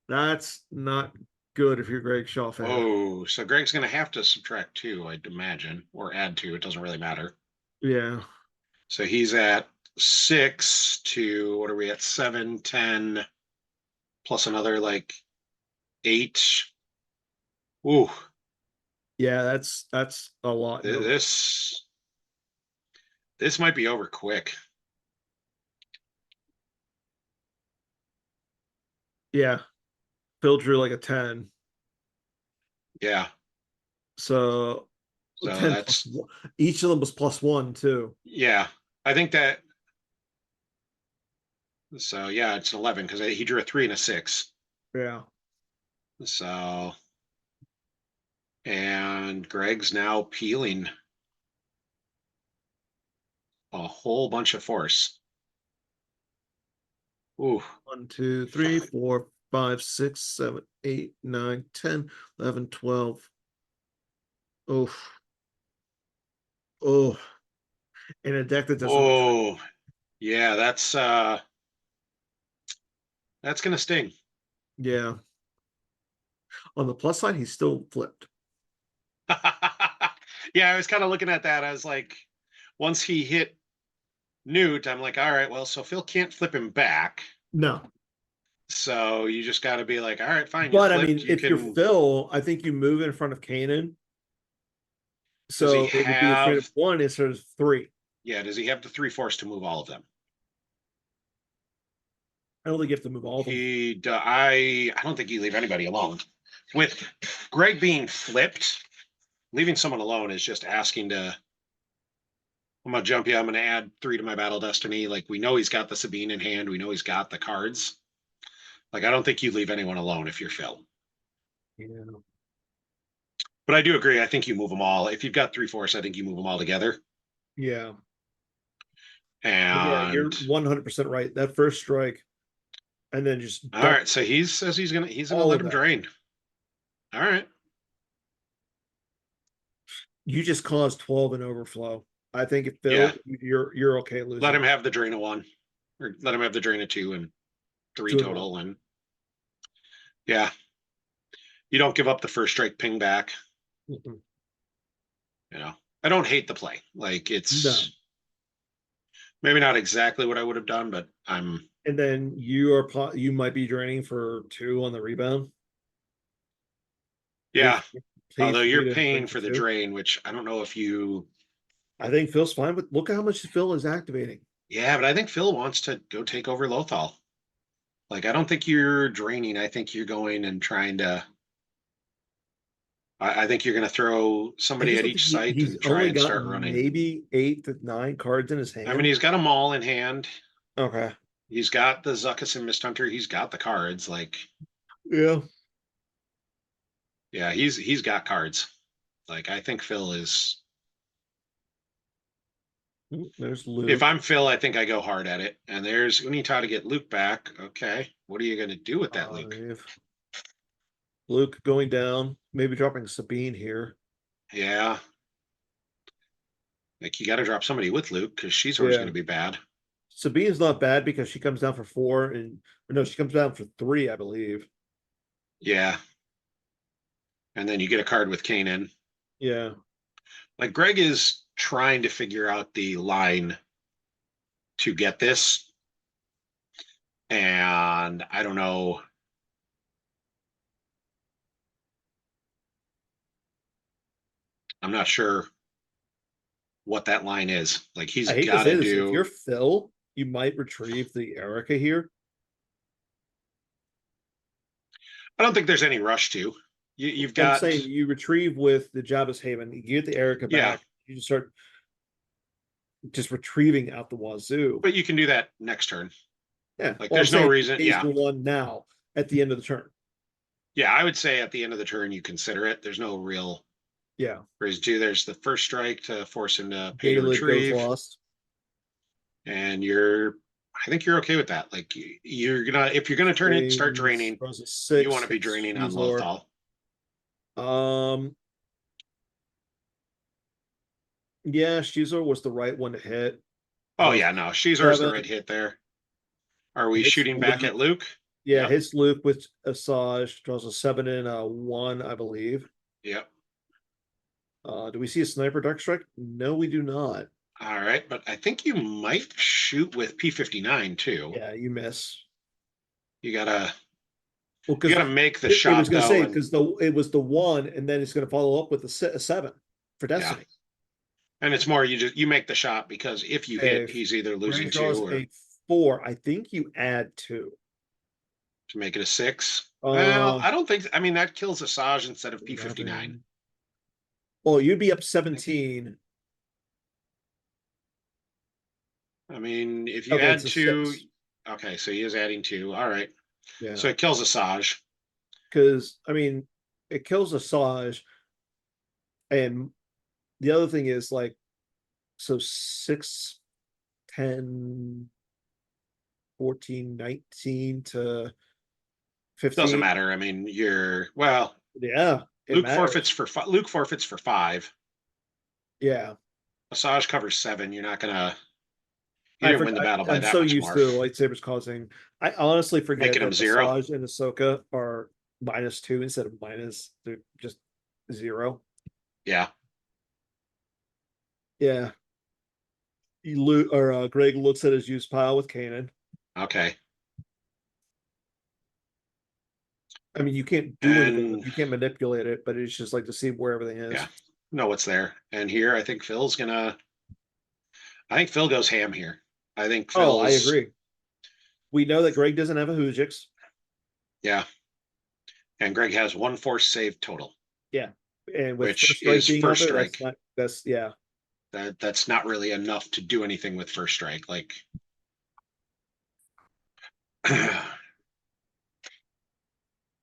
Speaker 2: That's not good if you're Greg Shawfan.
Speaker 1: Oh, so Greg's going to have to subtract 2, I'd imagine, or add 2. It doesn't really matter.
Speaker 2: Yeah.
Speaker 1: So he's at 6 to, what are we at? 7, 10, plus another like 8. Ooh,
Speaker 2: Yeah, that's a lot. No.
Speaker 1: this might be over quick.
Speaker 2: Yeah. Phil drew like a 10.
Speaker 1: Yeah.
Speaker 2: So
Speaker 1: So
Speaker 2: 10 plus
Speaker 1: that's,
Speaker 2: one. Each of them was +1 too.
Speaker 1: yeah. I think that, so yeah, it's an 11 because he drew a 3 and a 6.
Speaker 2: Yeah.
Speaker 1: So, and Greg's now peeling a whole bunch of force. Ooh,
Speaker 2: 1, 2, 3, 4, 5, 6, 7, 8, 9, 10, 11, 12. Oh, oh. In a deck that doesn't retreat.
Speaker 1: oh, yeah, that's gonna sting.
Speaker 2: Yeah. On the plus side, he's still flipped.
Speaker 1: Yeah, I was kind of looking at that. I was like, once he hit Newt, I'm like, all right, well, so Phil can't flip him back.
Speaker 2: No.
Speaker 1: So you just got to be like, all right, fine, you
Speaker 2: But I
Speaker 1: flipped.
Speaker 2: mean,
Speaker 1: You
Speaker 2: if you're
Speaker 1: can.
Speaker 2: Phil, I think you move in front of Kanan.
Speaker 1: Does he
Speaker 2: So it would be a trade of
Speaker 1: have?
Speaker 2: 1 instead of 3.
Speaker 1: Yeah, does he have the 3 force to move all of them?
Speaker 2: I don't think you have to move all of them.
Speaker 1: I don't think you leave anybody alone. With Greg being flipped, leaving someone alone is just asking to. I'm gonna jump you. I'm gonna add 3 to my battle destiny. Like, we know he's got the Sabine in hand. We know he's got the cards. Like, I don't think you leave anyone alone if you're Phil.
Speaker 2: Yeah.
Speaker 1: But I do agree. I think you move them all. If you've got 3 force, I think you move them all together.
Speaker 2: Yeah. But yeah, you're
Speaker 1: And
Speaker 2: 100% right. That first strike, and then just
Speaker 1: all
Speaker 2: dump
Speaker 1: right, so he says he's gonna
Speaker 2: all
Speaker 1: let
Speaker 2: of
Speaker 1: him
Speaker 2: that.
Speaker 1: drain. All right.
Speaker 2: You just caused 12 in overflow. I think if
Speaker 1: Yeah.
Speaker 2: Phil, you're okay
Speaker 1: Let him
Speaker 2: losing
Speaker 1: have the drain of 1. Or let him have the drain of 2 and 3
Speaker 2: 2-1.
Speaker 1: total. And yeah, you don't give up the first strike ping back.
Speaker 2: Mhm.
Speaker 1: I don't hate the play. Like,
Speaker 2: No.
Speaker 1: it's maybe not exactly what I would have done, but
Speaker 2: And then you might be draining for 2 on the rebound.
Speaker 1: yeah.
Speaker 2: Pay
Speaker 1: Although
Speaker 2: for
Speaker 1: you're
Speaker 2: me to
Speaker 1: paying
Speaker 2: drink for
Speaker 1: for the
Speaker 2: 2.
Speaker 1: drain, which I don't know if you.
Speaker 2: I think Phil's fine with. Look at how much Phil is activating.
Speaker 1: Yeah, but I think Phil wants to go take over Lothal. Like, I don't think you're draining. I think you're going and trying to. I think you're going to throw
Speaker 2: I
Speaker 1: somebody
Speaker 2: just
Speaker 1: at
Speaker 2: don't think
Speaker 1: each site
Speaker 2: he's
Speaker 1: and try
Speaker 2: only
Speaker 1: and
Speaker 2: got
Speaker 1: start running.
Speaker 2: maybe 8 to 9 cards in his
Speaker 1: I mean,
Speaker 2: hand.
Speaker 1: he's got them all in hand.
Speaker 2: Okay.
Speaker 1: He's got the Zuckus and Mist Hunter. He's got the cards. Like,
Speaker 2: Yeah.
Speaker 1: Yeah, he's got cards. Like I think Phil is.
Speaker 2: There's
Speaker 1: If
Speaker 2: Luke.
Speaker 1: I'm Phil, I think I go hard at it. And there's Unita to get Luke back. Okay, what are you going to do with that, Luke?
Speaker 2: Luke going down, maybe dropping Sabine here.
Speaker 1: Yeah, like you got to drop somebody with Luke because she's always going
Speaker 2: Yeah.
Speaker 1: to be bad.
Speaker 2: Sabine's not bad because she comes down for 4 and or no, she comes down for 3, I believe.
Speaker 1: Yeah, and then you get a card with Kanan.
Speaker 2: Yeah.
Speaker 1: Like Greg is trying to figure out the line to get this, and I don't know. I'm not sure what that line is. Like he's
Speaker 2: I hate to
Speaker 1: got
Speaker 2: say
Speaker 1: to
Speaker 2: this. If you're
Speaker 1: do.
Speaker 2: Phil, you might retrieve the Erica here.
Speaker 1: I don't think there's any rush to. You've
Speaker 2: I'm
Speaker 1: got.
Speaker 2: saying you retrieve with the Jabba's Haven, you get the Erica
Speaker 1: Yeah,
Speaker 2: back, you just start just retrieving out the wazoo.
Speaker 1: but you can do that next turn.
Speaker 2: Yeah.
Speaker 1: Like
Speaker 2: Well, I'm
Speaker 1: there's no
Speaker 2: saying
Speaker 1: reason.
Speaker 2: phase
Speaker 1: Yeah,
Speaker 2: one now at the end of the turn.
Speaker 1: yeah. I would say at the end of the turn you consider it. There's no real
Speaker 2: Yeah.
Speaker 1: raise due. There's the first strike to force him to pay to
Speaker 2: Gaelic goes
Speaker 1: retrieve,
Speaker 2: lost.
Speaker 1: and you're. I think you're okay with that. Like you're gonna if you're gonna turn it, start
Speaker 2: Swings,
Speaker 1: draining.
Speaker 2: throws a
Speaker 1: You want
Speaker 2: 6,
Speaker 1: to be
Speaker 2: hits
Speaker 1: draining on
Speaker 2: Shizor.
Speaker 1: Lothal.
Speaker 2: Yeah, Shizor was the right one to hit.
Speaker 1: Oh
Speaker 2: Draws
Speaker 1: yeah, no, Shizor's the right
Speaker 2: 7,
Speaker 1: hit there. Are we
Speaker 2: hits
Speaker 1: shooting back
Speaker 2: Luke.
Speaker 1: at Luke?
Speaker 2: Yeah,
Speaker 1: Yep.
Speaker 2: hits Luke with Asajj, draws a 7 and a 1, I believe.
Speaker 1: Yep.
Speaker 2: Do we see a sniper dark strike? No, we do not.
Speaker 1: All right, but I think you might shoot with P59 too.
Speaker 2: Yeah, you miss.
Speaker 1: You gotta
Speaker 2: Well,
Speaker 1: you
Speaker 2: because
Speaker 1: gotta make the
Speaker 2: it was
Speaker 1: shot
Speaker 2: going to
Speaker 1: though,
Speaker 2: say
Speaker 1: and
Speaker 2: because it was the 1, and then it's going to follow up with a 7 for
Speaker 1: yeah,
Speaker 2: Destiny.
Speaker 1: and it's more you make the shot because if you hit,
Speaker 2: If
Speaker 1: he's either
Speaker 2: Greg
Speaker 1: losing
Speaker 2: draws
Speaker 1: 2 or
Speaker 2: a 4, I think you add 2.
Speaker 1: to make it a 6. Well,
Speaker 2: Uh,
Speaker 1: I don't think. I mean, that kills Asajj instead of P59.
Speaker 2: 11. Well, you'd be up 17.
Speaker 1: I mean, if you
Speaker 2: Okay, it's
Speaker 1: add
Speaker 2: a
Speaker 1: 2,
Speaker 2: 6.
Speaker 1: okay, so he is adding 2. All right,
Speaker 2: Yeah,
Speaker 1: so it kills Asajj.
Speaker 2: because I mean, it kills Asajj, and the other thing is like, so 6, 10, 14, 19 to
Speaker 1: Doesn't
Speaker 2: 15.
Speaker 1: matter. I mean, you're well.
Speaker 2: Yeah, it matters.
Speaker 1: Luke forfeits for 5.
Speaker 2: Yeah,
Speaker 1: Asajj covers 7. You're not gonna. You
Speaker 2: I
Speaker 1: didn't win
Speaker 2: forgot.
Speaker 1: the battle by
Speaker 2: I'm
Speaker 1: that
Speaker 2: so
Speaker 1: much
Speaker 2: used
Speaker 1: more.
Speaker 2: to lightsabers causing. I honestly forget
Speaker 1: Making him
Speaker 2: that
Speaker 1: 0.
Speaker 2: Asajj and Ahsoka are -2 instead of minus. They're just 0.
Speaker 1: Yeah.
Speaker 2: Yeah, Greg looks at his use pile with Kanan.
Speaker 1: Okay.
Speaker 2: I mean, you can't do anything.
Speaker 1: And
Speaker 2: You can't manipulate it, but it's just like to see where everything
Speaker 1: yeah,
Speaker 2: is.
Speaker 1: know what's there. And here, I think Phil's gonna. I think Phil goes ham here. I think
Speaker 2: Oh, I
Speaker 1: Phil's.
Speaker 2: agree. We know that Greg doesn't have a Hoojix.
Speaker 1: Yeah. And Greg has 1 force save total,
Speaker 2: Yeah, and with
Speaker 1: which
Speaker 2: first strike
Speaker 1: is
Speaker 2: being on
Speaker 1: first
Speaker 2: there, that's
Speaker 1: strike.
Speaker 2: not. That's yeah.
Speaker 1: That's not really enough to do anything with first strike. Like.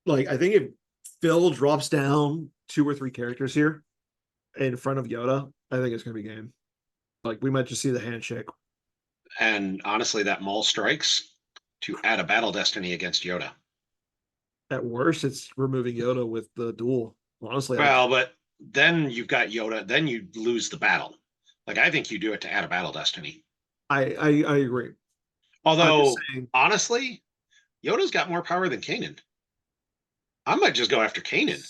Speaker 2: Like I think if Phil drops down 2 or 3 characters here in front of Yoda, I think it's gonna be game. Like we might just see the handshake.
Speaker 1: And honestly, that Maul strikes to add a battle destiny against Yoda.
Speaker 2: At worst, it's removing Yoda with the duel. Honestly,
Speaker 1: Well, but then you've got Yoda, then you lose the battle. Like I think you do it to add a battle destiny.
Speaker 2: I agree. I'm just
Speaker 1: Although
Speaker 2: saying,
Speaker 1: honestly, Yoda's got more power than Kanan. I might just go after Kanan.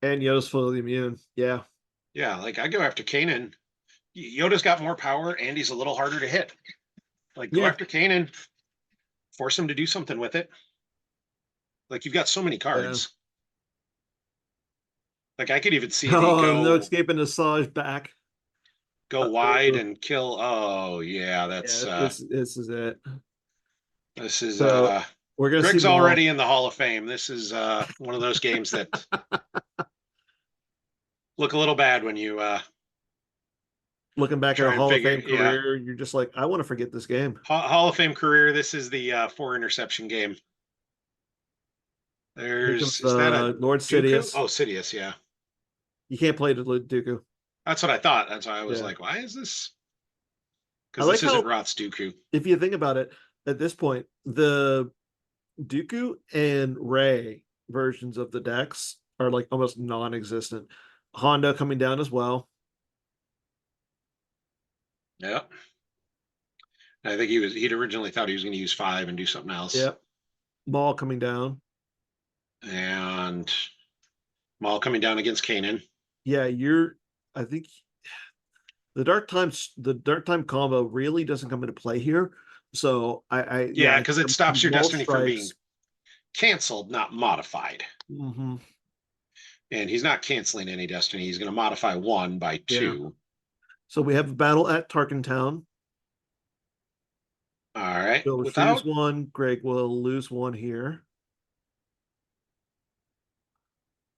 Speaker 2: and Yoda's fully immune. Yeah,
Speaker 1: Yeah, like I go after Kanan. Yoda's got more power and he's a little harder to hit. Like go
Speaker 2: yeah,
Speaker 1: after Kanan, force him to do something with it. Like you've got so many
Speaker 2: yeah.
Speaker 1: cards. Like I could even see the
Speaker 2: Oh, no escaping Asajj back.
Speaker 1: go wide and kill. Oh yeah, that's
Speaker 2: Yeah, this is it.
Speaker 1: this is
Speaker 2: So we're gonna see
Speaker 1: Greg's
Speaker 2: Maul.
Speaker 1: already in the Hall of Fame. This is one of those games that look a little bad when you
Speaker 2: Looking back at a
Speaker 1: try and
Speaker 2: Hall of
Speaker 1: figure.
Speaker 2: Fame
Speaker 1: Yeah,
Speaker 2: career, you're just like, I want to forget this game.
Speaker 1: Hall of Fame career. This is the 4 interception game.
Speaker 2: Here comes
Speaker 1: Is that a
Speaker 2: Lord
Speaker 1: Dooku?
Speaker 2: Sidious.
Speaker 1: Oh, Sidious, yeah.
Speaker 2: You can't play the Dooku.
Speaker 1: That's what I thought. That's why I was
Speaker 2: Yeah.
Speaker 1: like, why is this?
Speaker 2: I
Speaker 1: Because
Speaker 2: like
Speaker 1: this isn't
Speaker 2: how,
Speaker 1: ROTS Dooku.
Speaker 2: if you think about it, at this point, the Dooku and Ray versions of the decks are like almost non-existent. Honda coming down as well.
Speaker 1: Yeah. I think he'd originally thought he was going to use 5 and do something else.
Speaker 2: Yep. Maul coming down.
Speaker 1: And Maul coming down against Kanan.
Speaker 2: Yeah, I think the Dark Time combo really doesn't come into play here. So
Speaker 1: Yeah,
Speaker 2: I
Speaker 1: because
Speaker 2: think
Speaker 1: it stops your
Speaker 2: Maul
Speaker 1: destiny from being
Speaker 2: strikes.
Speaker 1: canceled, not modified.
Speaker 2: Mm-hmm.
Speaker 1: And he's not canceling any destiny. He's going to modify 1 by
Speaker 2: Yeah.
Speaker 1: 2.
Speaker 2: So we have a battle at Tarkentown.
Speaker 1: All right.
Speaker 2: Bill retrieves
Speaker 1: Without
Speaker 2: one. Greg will lose one here.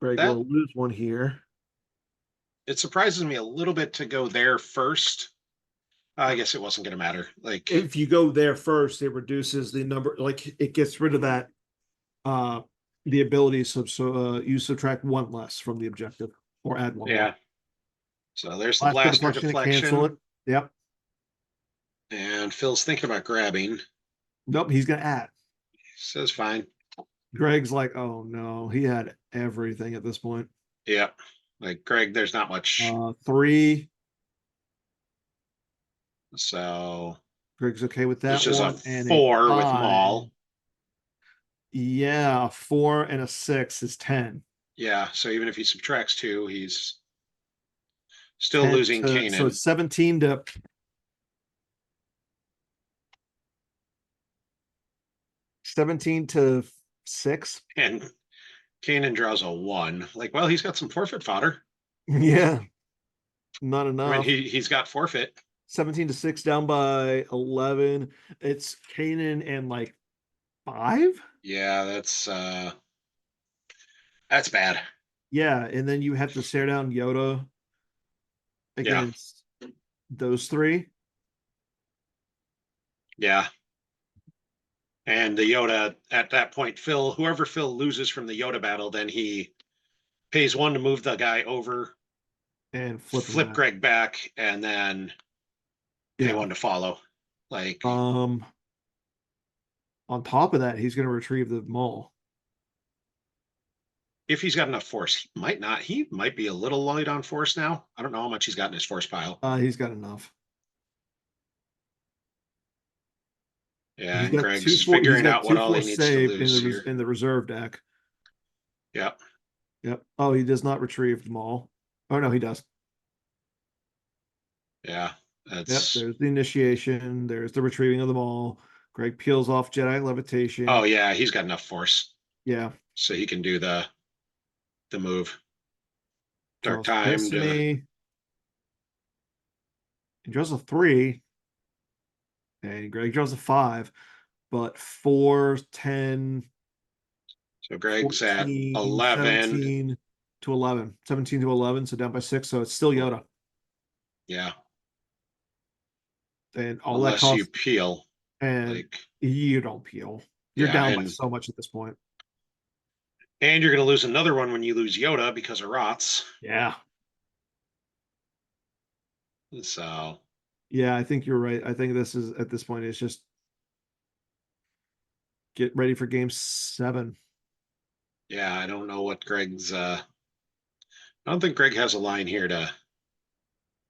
Speaker 2: Greg
Speaker 1: that,
Speaker 2: will lose one here.
Speaker 1: it surprises me a little bit to go there first. I guess it wasn't going to matter. Like,
Speaker 2: If you go there first, it reduces the number, like it gets rid of that uh the ability so you subtract one less from the objective or add one more.
Speaker 1: yeah. So there's the
Speaker 2: Blaster
Speaker 1: blaster
Speaker 2: deflection to cancel it.
Speaker 1: deflection.
Speaker 2: Yep.
Speaker 1: And Phil's thinking about grabbing.
Speaker 2: Nope, he's gonna add.
Speaker 1: Says fine.
Speaker 2: Greg's like, oh no, he had everything at this point.
Speaker 1: Yeah. Like Greg, there's not much.
Speaker 2: 3.
Speaker 1: So
Speaker 2: Greg's okay with
Speaker 1: it's
Speaker 2: that
Speaker 1: just a
Speaker 2: one. And a
Speaker 1: 4 with
Speaker 2: 5.
Speaker 1: Maul.
Speaker 2: Yeah, a 4 and a 6 is 10.
Speaker 1: Yeah. So even if he subtracts 2, he's still
Speaker 2: 10
Speaker 1: losing
Speaker 2: to, so
Speaker 1: Kanan.
Speaker 2: it's 17 to 6.
Speaker 1: And Kanan draws a 1. Like, well, he's got some forfeit fodder.
Speaker 2: Yeah, not
Speaker 1: I mean,
Speaker 2: enough.
Speaker 1: he's got forfeit.
Speaker 2: 17 to 6 down by 11. It's Kanan and like 5.
Speaker 1: Yeah, that's bad.
Speaker 2: Yeah, and then you have to stare down Yoda
Speaker 1: Yeah.
Speaker 2: against those 3.
Speaker 1: Yeah. And the Yoda at that point, whoever Phil loses from the Yoda battle, then he pays 1 to move the guy over,
Speaker 2: And
Speaker 1: flip
Speaker 2: back.
Speaker 1: Greg back, and then pay
Speaker 2: Yeah.
Speaker 1: 1 to follow. Like,
Speaker 2: On top of that, he's going to retrieve the Maul.
Speaker 1: if he's got enough force, he might not. He might be a little light on force now. I don't know how much he's got in his force pile.
Speaker 2: He's got enough.
Speaker 1: Yeah,
Speaker 2: He's
Speaker 1: and
Speaker 2: got
Speaker 1: Greg's figuring out what all he needs to
Speaker 2: saved
Speaker 1: lose here.
Speaker 2: in the reserve deck.
Speaker 1: Yep.
Speaker 2: Yep. Oh, he does not retrieve the Maul. Oh no, he does.
Speaker 1: Yeah.
Speaker 2: Yep.
Speaker 1: That's
Speaker 2: There's the initiation. There's the retrieving of the Maul. Greg peels off Jedi levitation.
Speaker 1: oh yeah, he's got enough force.
Speaker 2: Yeah.
Speaker 1: So he can do the move. Dark
Speaker 2: Draws
Speaker 1: time
Speaker 2: Destiny. He draws a 3. And Greg draws a 5. But 4, 10,
Speaker 1: so Greg's
Speaker 2: 14,
Speaker 1: at 11.
Speaker 2: 17 to 11. 17 to 11. So down by 6. So it's still Yoda.
Speaker 1: Yeah.
Speaker 2: And all
Speaker 1: Unless
Speaker 2: that costs.
Speaker 1: you peel.
Speaker 2: And
Speaker 1: Like,
Speaker 2: you don't peel. You're
Speaker 1: yeah,
Speaker 2: down by so much at this point.
Speaker 1: And you're going to lose another one when you lose Yoda because of ROTS.
Speaker 2: Yeah.
Speaker 1: So.
Speaker 2: Yeah, I think you're right. I think this is, at this point, it's just get ready for game 7.
Speaker 1: Yeah, I don't know what Greg's. I don't think Greg has a line here to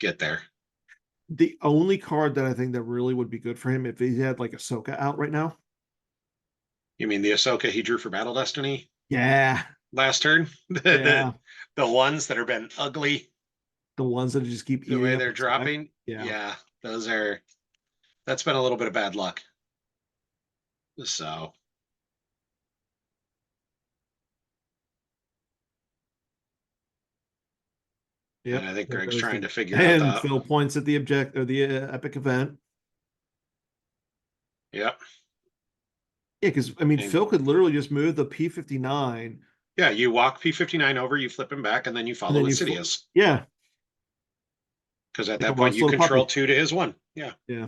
Speaker 1: get there.
Speaker 2: The only card that I think that really would be good for him if he had like Ahsoka out right now.
Speaker 1: You mean the Ahsoka he drew for Battle Destiny?
Speaker 2: Yeah.
Speaker 1: Last turn?
Speaker 2: Yeah.
Speaker 1: The ones that have been ugly.
Speaker 2: The ones that just keep
Speaker 1: the way they're dropping.
Speaker 2: Yeah.
Speaker 1: That's been a little bit of bad luck. So.
Speaker 2: Yep.
Speaker 1: And I think Greg's trying to figure
Speaker 2: and
Speaker 1: out
Speaker 2: Phil points at the object or the epic event.
Speaker 1: Yep.
Speaker 2: Yeah, because I mean, Phil could literally just move the P-59.
Speaker 1: Yeah, you walk P-59 over, you flip him back, and then you follow with Sidious.
Speaker 2: Yeah.
Speaker 1: Because at that point, you control 2 to his 1. Yeah.
Speaker 2: Yeah.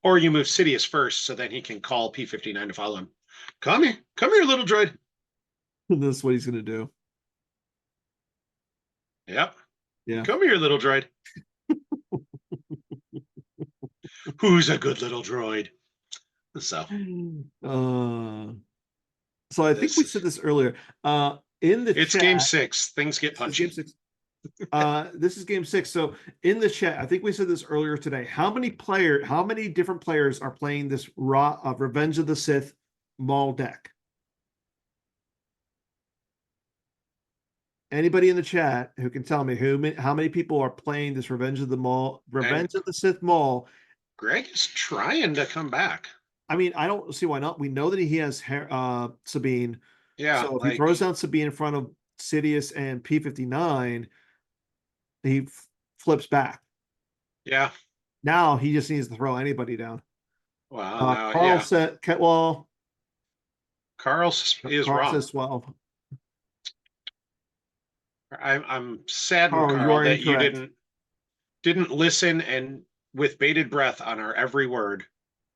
Speaker 1: Or you move Sidious first, so then he can call P-59 to follow him. Come here, little droid.
Speaker 2: That's what he's gonna do.
Speaker 1: Yep.
Speaker 2: Yeah.
Speaker 1: Come here, little droid. Who's a good little droid? So
Speaker 2: Uh, so I think we said
Speaker 1: this
Speaker 2: this earlier. In the
Speaker 1: it's
Speaker 2: chat,
Speaker 1: game 6. Things get
Speaker 2: this is game
Speaker 1: punchy.
Speaker 2: 6. This is game 6. So in the chat, I think we said this earlier today. How many different players are playing this Revenge of the Sith Maul deck? Anybody in the chat who can tell me how many people are playing this
Speaker 1: And
Speaker 2: Revenge of the Sith Maul?
Speaker 1: Greg is trying to come back.
Speaker 2: I mean, I don't see why not. We know that he has Sabine.
Speaker 1: Yeah,
Speaker 2: So if he
Speaker 1: like
Speaker 2: throws down Sabine in front of Sidious and P59, he flips back.
Speaker 1: yeah.
Speaker 2: Now he just needs to throw anybody down.
Speaker 1: Well, now
Speaker 2: Carl
Speaker 1: yeah.
Speaker 2: said, well,
Speaker 1: Carl is
Speaker 2: Carl
Speaker 1: wrong.
Speaker 2: says 12.
Speaker 1: I'm saddened,
Speaker 2: Carl, you
Speaker 1: Carl,
Speaker 2: are
Speaker 1: that you
Speaker 2: incorrect.
Speaker 1: didn't listen and with bated breath on our every word.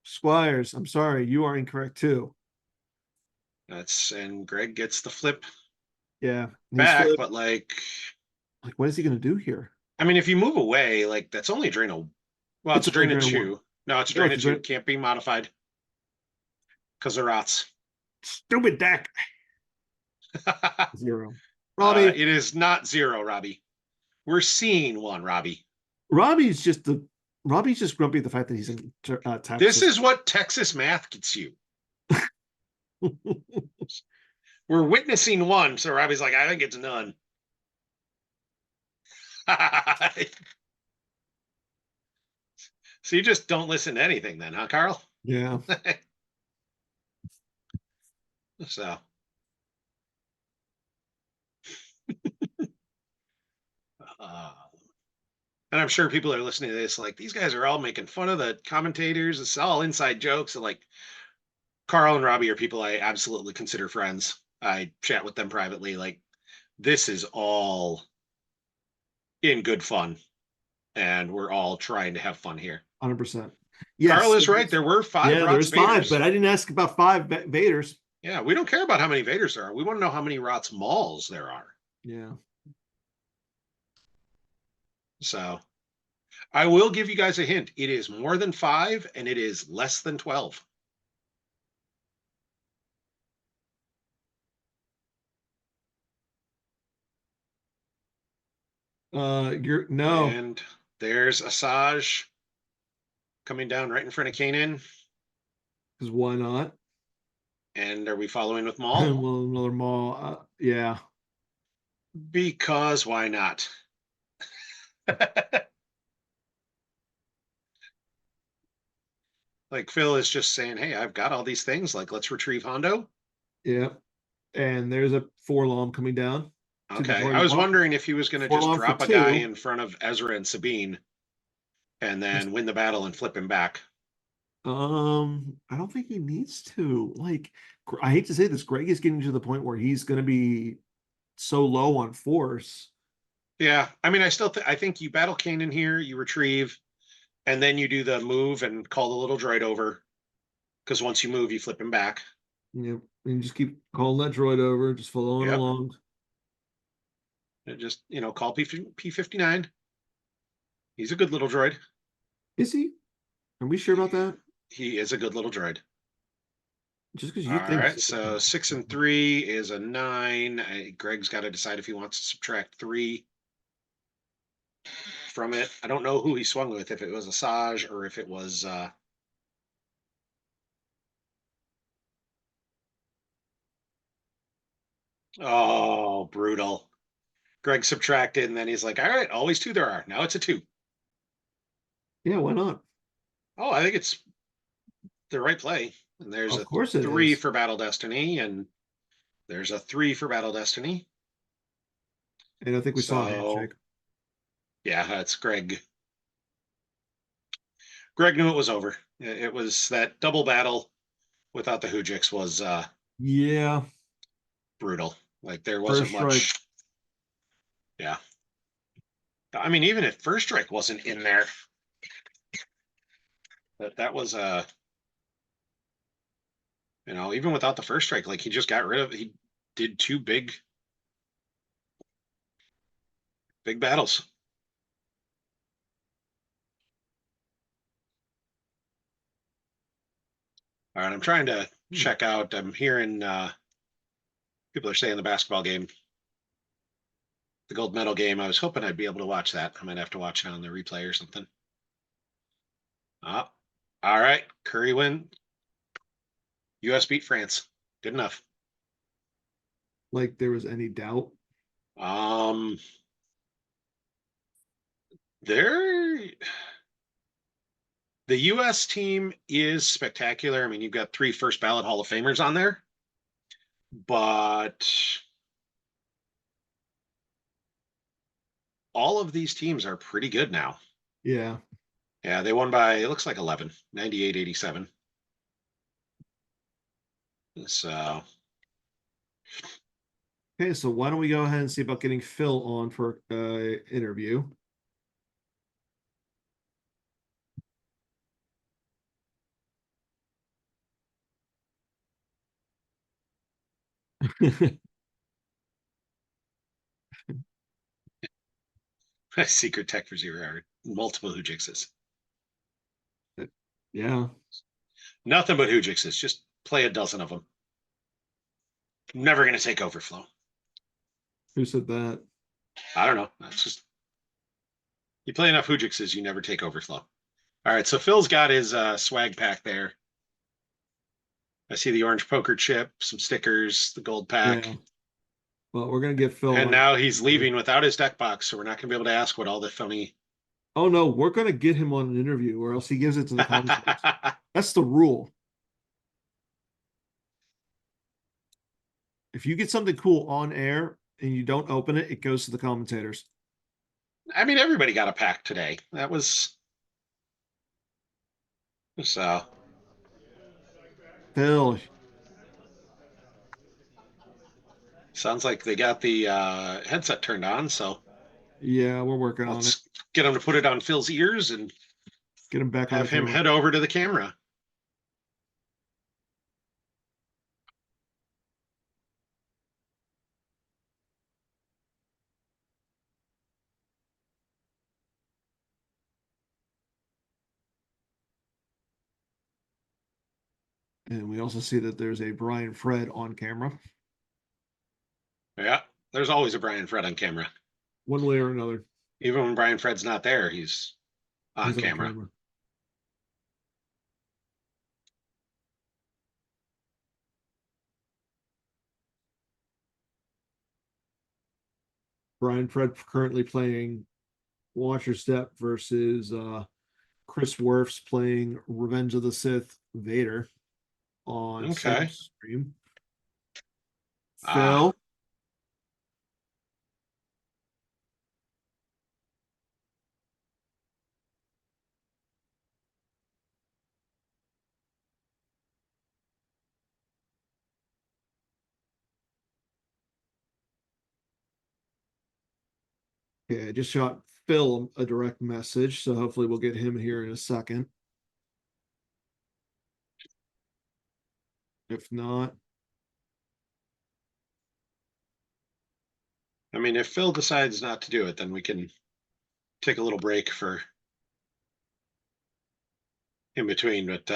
Speaker 2: Squires, I'm sorry, you are incorrect too.
Speaker 1: And Greg gets the flip
Speaker 2: Yeah, he's
Speaker 1: back,
Speaker 2: flipped.
Speaker 1: but like
Speaker 2: What is he going to do here?
Speaker 1: I mean, if you move away, like that's only drain a well,
Speaker 2: It's
Speaker 1: it's a
Speaker 2: only
Speaker 1: drain of
Speaker 2: drain one.
Speaker 1: 2. No, it's a
Speaker 2: No,
Speaker 1: drain
Speaker 2: it's
Speaker 1: of
Speaker 2: a
Speaker 1: 2.
Speaker 2: drain.
Speaker 1: Can't be modified because of ROTS.
Speaker 2: Stupid deck. 0. Robbie.
Speaker 1: It is not 0, Robbie. We're seeing one, Robbie.
Speaker 2: Robbie's just grumpy at the fact that he's in
Speaker 1: This
Speaker 2: Texas.
Speaker 1: is what Texas math gets you. We're witnessing one, so Robbie's like, I think it's none. So you just don't listen to anything then, huh, Carl?
Speaker 2: Yeah.
Speaker 1: So uh, and I'm sure people are listening to this like these guys are all making fun of the commentators. It's all inside jokes. And like Carl and Robbie are people I absolutely consider friends. I chat with them privately. Like this is all in good fun, and we're all trying to have fun here.
Speaker 2: 100%.
Speaker 1: Carl
Speaker 2: Yes.
Speaker 1: is right. There were 5
Speaker 2: Yeah,
Speaker 1: ROTS
Speaker 2: there's 5,
Speaker 1: Vaders.
Speaker 2: but I didn't ask about 5 Vaders.
Speaker 1: Yeah, we don't care about how many Vaders there are. We want to know how many ROTS Mauls there are.
Speaker 2: Yeah.
Speaker 1: So I will give you guys a hint. It is more than 5 and it is less than 12.
Speaker 2: You're no,
Speaker 1: And there's Asajj coming down right in front of Kanan.
Speaker 2: because why not?
Speaker 1: And are we following with Maul?
Speaker 2: Well, another Maul. Yeah.
Speaker 1: Because why not? Like Phil is just saying, hey, I've got all these things. Like, let's retrieve Hondo.
Speaker 2: Yeah. And there's a Forlom coming down to
Speaker 1: Okay.
Speaker 2: destroy
Speaker 1: I was
Speaker 2: Maul.
Speaker 1: wondering if he was going to just
Speaker 2: Forlom for
Speaker 1: drop a guy
Speaker 2: 2.
Speaker 1: in front of Ezra and Sabine and then win the battle and flip him back.
Speaker 2: I don't think he needs to. Like, I hate to say this, Greg is getting to the point where he's going to be so low on force.
Speaker 1: Yeah. I mean, I think you battle Kanan here, you retrieve, and then you do the move and call the little droid over. Because once you move, you flip him back.
Speaker 2: Yep. And just keep calling that droid over, just following
Speaker 1: Yep.
Speaker 2: along.
Speaker 1: And just, call P59. He's a good little droid.
Speaker 2: Is he? Are we sure about that?
Speaker 1: He is a good little droid.
Speaker 2: Just because you
Speaker 1: All
Speaker 2: think
Speaker 1: right, so 6 and 3 is a 9. Greg's got to decide if he wants to subtract 3 from it. I don't know who he swung with, if it was Asajj or if it was oh, brutal. Greg subtracted, and then he's like, all right, always 2 there are. Now it's a 2.
Speaker 2: Yeah, why not?
Speaker 1: Oh, I think it's the right play. And there's
Speaker 2: Of
Speaker 1: a
Speaker 2: course it
Speaker 1: 3
Speaker 2: is.
Speaker 1: for Battle Destiny, and there's a 3 for Battle Destiny.
Speaker 2: And I think we saw a handshake.
Speaker 1: Yeah, that's Greg. Greg knew it was over. It was that double battle without the Hujix was
Speaker 2: Yeah.
Speaker 1: brutal. Like there wasn't
Speaker 2: First strike.
Speaker 1: much. Yeah. I mean, even if First Strike wasn't in there, that was even without the First Strike, like he just got rid of he did two big battles. All right, I'm trying to
Speaker 2: Hmm.
Speaker 1: check out. I'm hearing people are saying the basketball game, the gold medal game. I was hoping I'd be able to watch that. I might have to watch it on the replay or something. Ah, all right. Curry win. U.S. beat France. Good enough.
Speaker 2: Like there was any doubt.
Speaker 1: Um, there, the U.S. team is spectacular. I mean, you've got three first ballot Hall of Famers on there, but all of these teams are pretty good now.
Speaker 2: Yeah.
Speaker 1: Yeah, they won by, it looks like 11, 98-87. So,
Speaker 2: Okay, so why don't we go ahead and see about getting Phil on for interview?
Speaker 1: secret tech for zero hour, multiple Hoojixes.
Speaker 2: Yeah.
Speaker 1: Nothing but Hoojixes. Just play a dozen of them. Never going to take overflow.
Speaker 2: Who said that?
Speaker 1: I don't know. That's just, you play enough Hoojixes, you never take overflow. All right, so Phil's got his swag pack there. I see the orange poker chip, some stickers, the gold
Speaker 2: Yeah.
Speaker 1: pack.
Speaker 2: Well, we're gonna get Phil
Speaker 1: And
Speaker 2: on.
Speaker 1: now he's leaving without his deck box, so we're not going to be able to ask what all the funny.
Speaker 2: Oh no, we're gonna get him on an interview, or else he gives it to the commentators. That's the rule. If you get something cool on air and you don't open it, it goes to the commentators.
Speaker 1: I mean, everybody got a pack today. That was so.
Speaker 2: Phil,
Speaker 1: Sounds like they got the headset turned on, so
Speaker 2: yeah, we're working on it.
Speaker 1: let's get him to put it on Phil's ears and
Speaker 2: Get him back on the
Speaker 1: have him
Speaker 2: camera.
Speaker 1: head over to the camera.
Speaker 2: And we also see that there's a Brian Fred on camera,
Speaker 1: Yeah, there's always a Brian Fred on camera.
Speaker 2: one way or another.
Speaker 1: Even when Brian Fred's not there, he's on
Speaker 2: He's on
Speaker 1: camera.
Speaker 2: camera. Brian Fred currently playing Watch Your Step versus Chris Werf's playing Revenge of the Sith Vader on
Speaker 1: Okay.
Speaker 2: Sam's stream.
Speaker 1: Ah,
Speaker 2: Phil, yeah, I just shot Phil a direct message, so hopefully we'll get him here in a second. If not,
Speaker 1: I mean, if Phil decides not to do it, then we can take a little break for in between. But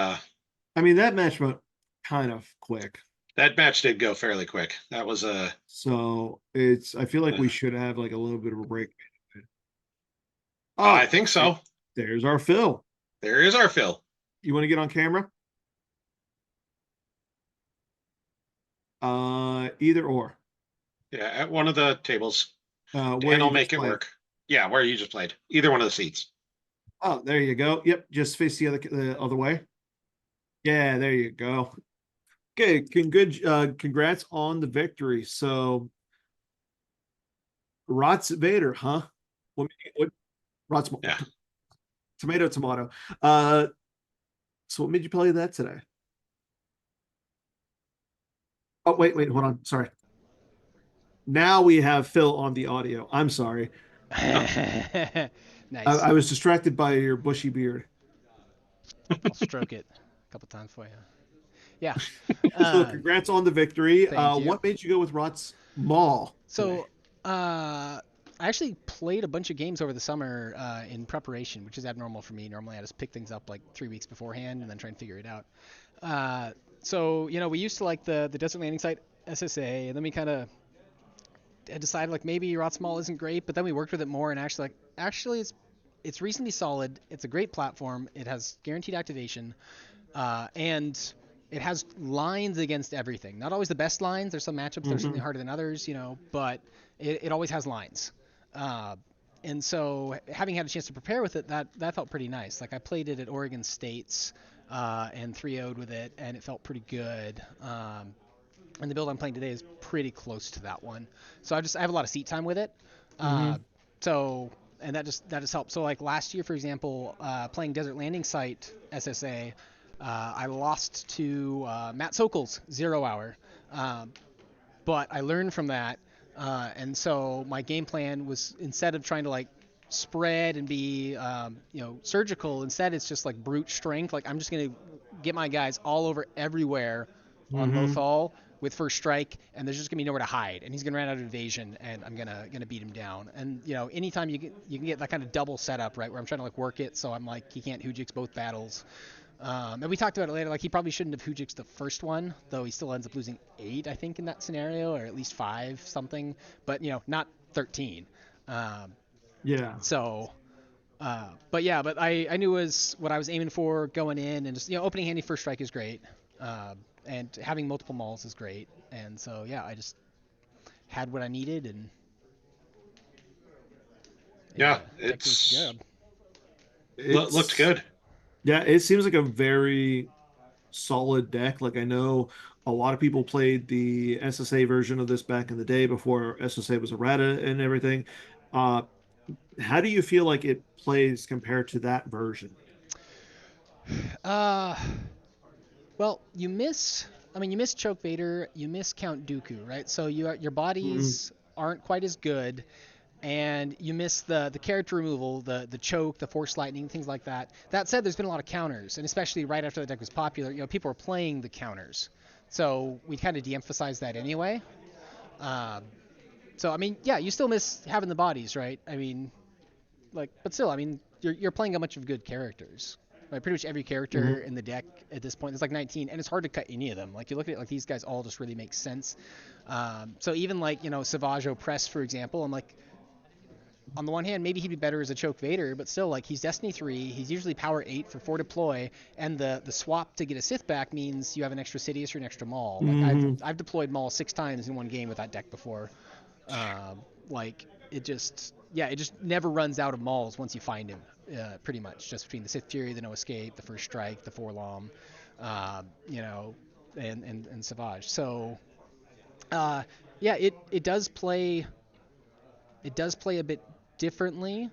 Speaker 2: I mean that match went kind of quick.
Speaker 1: that match did go fairly quick. That was a.
Speaker 2: So it's I feel like we should have like a little bit of a break.
Speaker 1: I
Speaker 2: Oh,
Speaker 1: think so.
Speaker 2: there's our Phil.
Speaker 1: There is our Phil.
Speaker 2: You want to get on camera? Either or.
Speaker 1: Yeah, at one of the tables.
Speaker 2: Where
Speaker 1: And I'll
Speaker 2: you just
Speaker 1: make it
Speaker 2: played.
Speaker 1: work. Yeah, where you just played. Either one of the seats.
Speaker 2: Oh, there you go. Yep, just face the other way. Yeah, there you go. Okay, congrats on the victory. So ROTS Vader, huh? What ROTS
Speaker 1: Yeah.
Speaker 2: tomato. Uh so what made you play that today? Oh, wait, hold on. Sorry. Now we have Phil on the audio. I'm sorry.
Speaker 1: Oh,
Speaker 3: Nice.
Speaker 2: I was distracted by your bushy beard.
Speaker 3: I'll stroke it a couple times for you. Yeah.
Speaker 2: So
Speaker 3: Um,
Speaker 2: congrats on the victory.
Speaker 3: Thank you.
Speaker 2: What made you go with ROTS Maul today?
Speaker 3: So, I actually played a bunch of games over the summer in preparation, which is abnormal for me. Normally, I just pick things up like 3 weeks beforehand and then try and figure it out. So, we used to like the desert landing site SSA, and then we kind of decided like maybe Rotsmall isn't great, but then we worked with it more and actually it's reasonably solid. It's a great platform. It has guaranteed activation, and it has lines against everything. Not always the best lines. There's some matchups that are certainly
Speaker 2: Hmm.
Speaker 3: harder than others, but it always has lines. Uh, and so having had a chance to prepare with it, that felt pretty nice. Like I played it at Oregon State's and 3-0'd with it, and it felt pretty good. And the build I'm playing today is pretty close to that one. So I have a lot of seat time with it. Uh,
Speaker 2: Hmm.
Speaker 3: so and that just helped. So like last year, for example, playing Desert Landing Site SSA, I lost to Matt Sokol's 0 hour, um, but I learned from that, and so my game plan was instead of trying to like spread and be surgical, instead it's just like brute strength. Like I'm just gonna get my guys all over everywhere on
Speaker 2: Hmm.
Speaker 3: Lothal with first strike, and there's just gonna be nowhere to hide, and he's gonna run out of evasion, and I'm gonna beat him down. And anytime you can get that kind of double setup, right, where I'm trying to like work it, so I'm like he can't Hujix both battles. And we talked about it later. Like he probably shouldn't have Hujixed the first one, though he still ends up losing 8, I think, in that scenario, or at least 5 something. But not 13. Um,
Speaker 2: Yeah.
Speaker 3: so, but yeah, but I knew was what I was aiming for going in, and just opening handy first strike is great, and having multiple mauls is great, and so yeah, I just had what I needed, and
Speaker 1: Yeah,
Speaker 3: the deck was good.
Speaker 1: looked
Speaker 2: It's
Speaker 1: good.
Speaker 2: yeah, it seems like a very solid deck. Like I know a lot of people played the SSA version of this back in the day before SSA was errata and everything. Uh, how do you feel like it plays compared to that version?
Speaker 3: Uh, Well, you miss Choke Vader, you miss Count Dooku, right? So your
Speaker 2: Mhm.
Speaker 3: bodies aren't quite as good, and you miss the character removal, the choke, the force lightning, things like that. That said, there's been a lot of counters, and especially right after the deck was popular, people were playing the counters, so we kind of de-emphasized that anyway. Um, so I mean, yeah, you still miss having the bodies, right? I mean, like, but still, I mean, you're playing a bunch of good characters. Like pretty much every character
Speaker 2: Mhm.
Speaker 3: in the deck at this point, there's like 19, and it's hard to cut any of them. Like you look at it, like these guys all just really make sense. So even like Savage Opress, for example, I'm like, on the one hand, maybe he'd be better as a Choke Vader, but still, like he's Destiny 3, he's usually power 8 for 4 deploy, and the swap to get a Sith back means you have an extra Sidious or an extra Maul. Like
Speaker 2: Mhm.
Speaker 3: I've deployed Maul 6 times in one game with that deck before. Like it just never runs out of mauls once you find him. Pretty much just between the Sith Fury, the No Escape, the First Strike, the Forlom, uh, you know, and Savage. So uh, yeah, it does play a bit differently,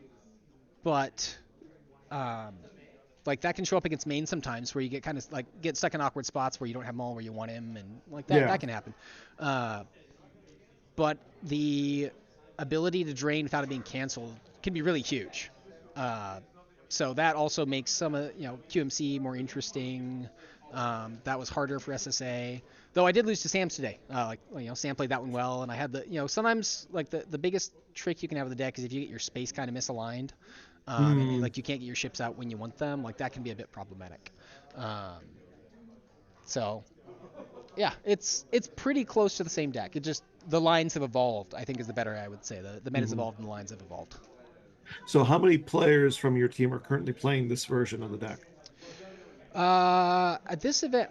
Speaker 3: but um, like that can show up against main sometimes where you get kind of like get stuck in awkward spots where you don't have Maul where you want him, and like that
Speaker 2: Yeah.
Speaker 3: can happen. Uh, but the ability to drain without it being canceled can be really huge. Uh, so that also makes some of QMC more interesting. That was harder for SSA, though I did lose to Sam today. Sam played that one well, and I had sometimes like the biggest trick you can have with the deck is if you get your space kind of misaligned, and
Speaker 2: Mm.
Speaker 3: like you can't get your ships out when you want them, like that can be a bit problematic. Um, so yeah, it's pretty close to the same deck. It just the lines have evolved. I think is the better I would say. The meta's
Speaker 2: Mhm.
Speaker 3: evolved and the lines have evolved.
Speaker 2: So how many players from your team are currently playing this version of the deck?
Speaker 3: At this event,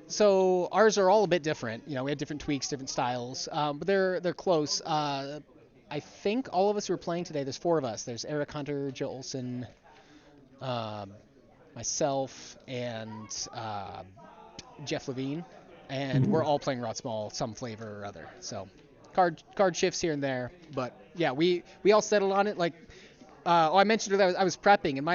Speaker 3: so ours are all a bit different. We have different tweaks, different styles, but they're close. I think all of us who are playing today. There's 4 of us. There's Eric Hunter, Joe Olson, um, myself, and Jeff Levine, and we're
Speaker 2: Mhm.
Speaker 3: all playing Rot Small some flavor or other. So card shifts here and there, but yeah, we all settled on it. Like I mentioned that I was prepping, and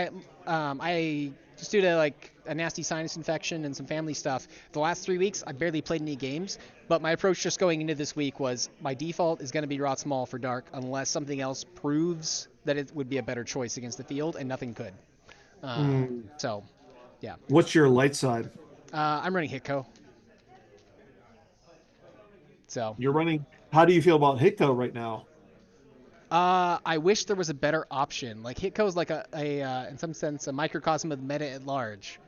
Speaker 3: I just due to like a nasty sinus infection and some family stuff. The last 3 weeks, I barely played any games. But my approach just going into this week was my default is going to be Rot Small for Dark unless something else proves that it would be a better choice against the field, and nothing could.
Speaker 2: Mm.
Speaker 3: So, yeah.
Speaker 2: What's your light side?
Speaker 3: I'm running Hitco. So
Speaker 2: You're running. How do you feel about Hitco right now?
Speaker 3: I wish there was a better option. Like Hitco is like in some sense, a microcosm of the meta at large,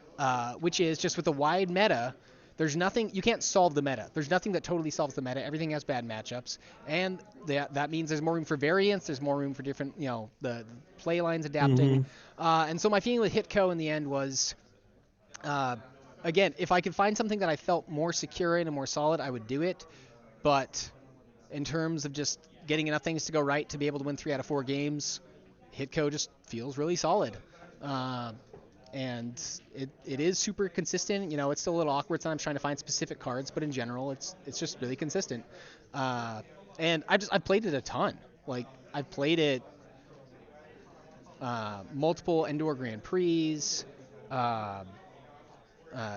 Speaker 3: which is just with a wide meta. There's nothing you can't solve the meta. There's nothing that totally solves the meta. Everything has bad matchups, and that means there's more room for variance. There's more room for different, the play lines adapting.
Speaker 2: Mhm.
Speaker 3: And so my feeling with Hitco in the end was, again, if I could find something that I felt more secure in and more solid, I would do it. But in terms of just getting enough things to go right to be able to win 3 out of 4 games, Hitco just feels really solid. And it is super consistent. It's still a little awkward sometimes trying to find specific cards, but in general, it's just really consistent. And I played it a ton. Like I've played it multiple indoor Grand Prix, uh,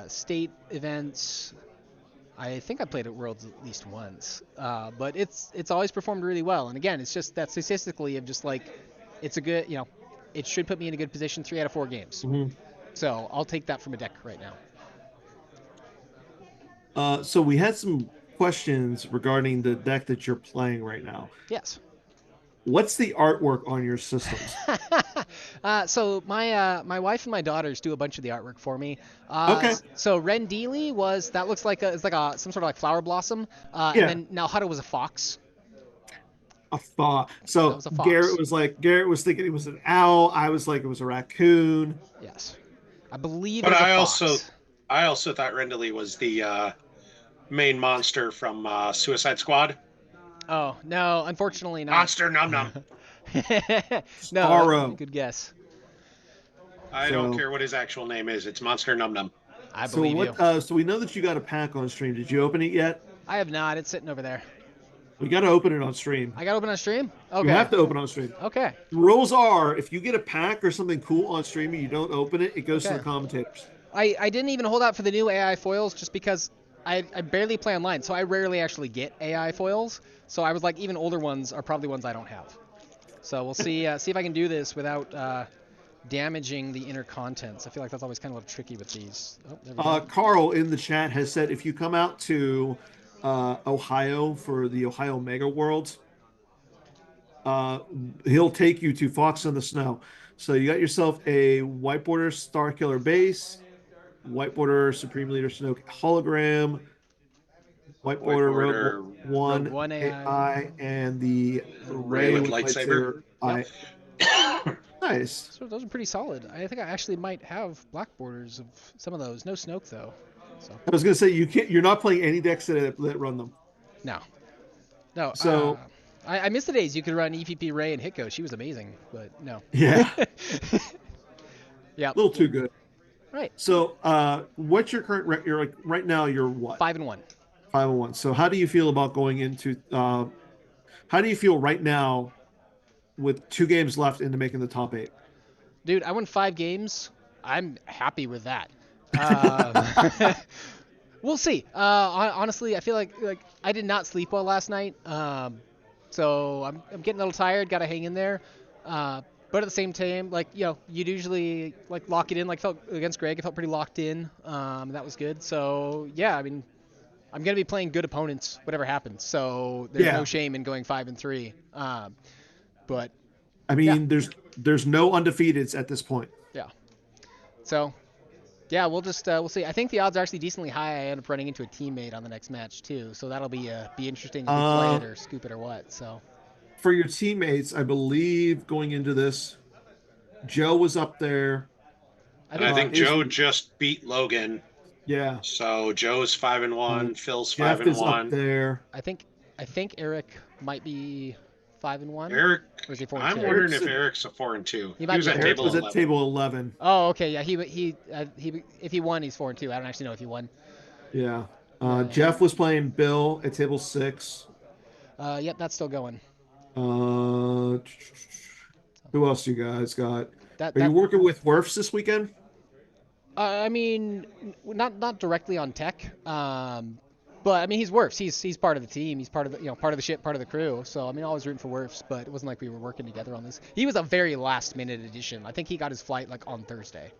Speaker 3: state events. I think I played at Worlds at least once, but it's always performed really well. And again, it's just that statistically of just like it's a good, it should put me in a good position 3 out of 4 games.
Speaker 2: Mhm.
Speaker 3: So I'll take that from a deck right now.
Speaker 2: So we had some questions regarding the deck that you're playing right now.
Speaker 3: Yes.
Speaker 2: What's the artwork on your systems?
Speaker 3: So my wife and my daughters do a bunch of the artwork for me.
Speaker 2: Okay.
Speaker 3: So Rendili looks like it's like some sort of like flower blossom.
Speaker 2: Yeah.
Speaker 3: And then Nalhutta was a fox.
Speaker 2: A thought.
Speaker 3: That
Speaker 2: So
Speaker 3: was a fox.
Speaker 2: Garrett was thinking it was an owl. I was like it was a raccoon.
Speaker 3: Yes. I believe
Speaker 1: But
Speaker 3: it was a
Speaker 1: I
Speaker 3: fox.
Speaker 1: also thought Rendeli was the main monster from Suicide Squad.
Speaker 3: Oh, no, unfortunately not.
Speaker 1: Monster Num Num.
Speaker 3: No,
Speaker 2: Starro.
Speaker 3: good guess.
Speaker 1: I
Speaker 2: So-
Speaker 1: don't care what his actual name is. It's Monster Num Num.
Speaker 3: I
Speaker 2: So
Speaker 3: believe
Speaker 2: what?
Speaker 3: you.
Speaker 2: So we know that you got a pack on stream. Did you open it yet?
Speaker 3: I have not. It's sitting over there.
Speaker 2: We got to open it on stream.
Speaker 3: I got to open on stream? Okay.
Speaker 2: You have to open on stream.
Speaker 3: Okay.
Speaker 2: The rules are if you get a pack or something cool on stream and you don't open it, it goes to
Speaker 3: Okay.
Speaker 2: the commentators.
Speaker 3: I didn't even hold out for the new AI foils just because I barely play online, so I rarely actually get AI foils. So I was like, even older ones are probably ones I don't have. So we'll see if I can do this without damaging the inner contents. I feel like that's always kind of tricky with these. Oh, there we go.
Speaker 2: Carl in the chat has said if you come out to Ohio for the Ohio Mega Worlds, he'll take you to Fox in the Snow. So you got yourself a White Border Star Killer base, White Border Supreme Leader Snoke hologram, White Border
Speaker 1: Border
Speaker 2: Rogue One
Speaker 3: Rogue One
Speaker 2: AI, and the
Speaker 1: Ray
Speaker 2: Ray
Speaker 1: with lightsaber.
Speaker 2: I nice.
Speaker 3: So those are pretty solid. I think I actually might have black borders of some of those. No Snoke though. So
Speaker 2: I was gonna say you can't. You're not playing any decks that run them.
Speaker 3: no.
Speaker 2: So-
Speaker 3: I miss the days you could run EPP Ray and Hitco. She was amazing, but no.
Speaker 2: Yeah,
Speaker 3: Yeah.
Speaker 2: a little too good.
Speaker 3: Right.
Speaker 2: So, what's your current? You're like right now. You're what?
Speaker 3: 5-1.
Speaker 2: 5-1. So, how do you feel about going into? How do you feel right now, with 2 games left into making the top 8?
Speaker 3: Dude, I won 5 games. I'm happy with that. We'll see. Honestly, I feel like I did not sleep well last night. So I'm getting a little tired. Got to hang in there. But at the same time, you'd usually lock it in. Felt against Greg, I felt pretty locked in. That was good. So yeah, I mean, I'm gonna be playing good opponents, whatever happens. So there's
Speaker 2: Yeah.
Speaker 3: no shame in going 5-3. But
Speaker 2: I mean, there's no undefeateds at this point.
Speaker 3: yeah. So yeah, we'll see. I think the odds are actually decently high. I end up running into a teammate on the next match too. So that'll be interesting if we play it or scoop it or what. So
Speaker 2: For your teammates, I believe going into this, Joe was up there.
Speaker 1: And I think
Speaker 2: is-
Speaker 1: Joe just beat Logan.
Speaker 2: Yeah,
Speaker 1: So Joe's 5-1. Phil's
Speaker 2: Jeff is up
Speaker 1: 5-1.
Speaker 2: there.
Speaker 3: I think Eric might be 5-1.
Speaker 1: Eric,
Speaker 3: Or is he 4-2?
Speaker 1: I'm wondering if
Speaker 2: Eric's a-
Speaker 1: Eric's a 4-2.
Speaker 3: He
Speaker 1: He
Speaker 3: might
Speaker 1: was
Speaker 3: be.
Speaker 1: at
Speaker 2: Eric
Speaker 1: table
Speaker 2: was
Speaker 1: 11.
Speaker 2: at table 11.
Speaker 3: Oh, okay, yeah. He if he won, he's 4-2. I don't actually know if he won.
Speaker 2: Yeah. Jeff was playing Bill at table 6.
Speaker 3: Yep, that's still going.
Speaker 2: Who else you guys got?
Speaker 3: That
Speaker 2: Are you working with Werfs this weekend?
Speaker 3: I mean, not directly on tech. But I mean, he's Werfs. He's part of the team. He's part of the part of the ship, part of the crew. So I mean, always rooting for Werfs. But it wasn't like we were working together on this. He was a very last minute addition. I think he got his flight on Thursday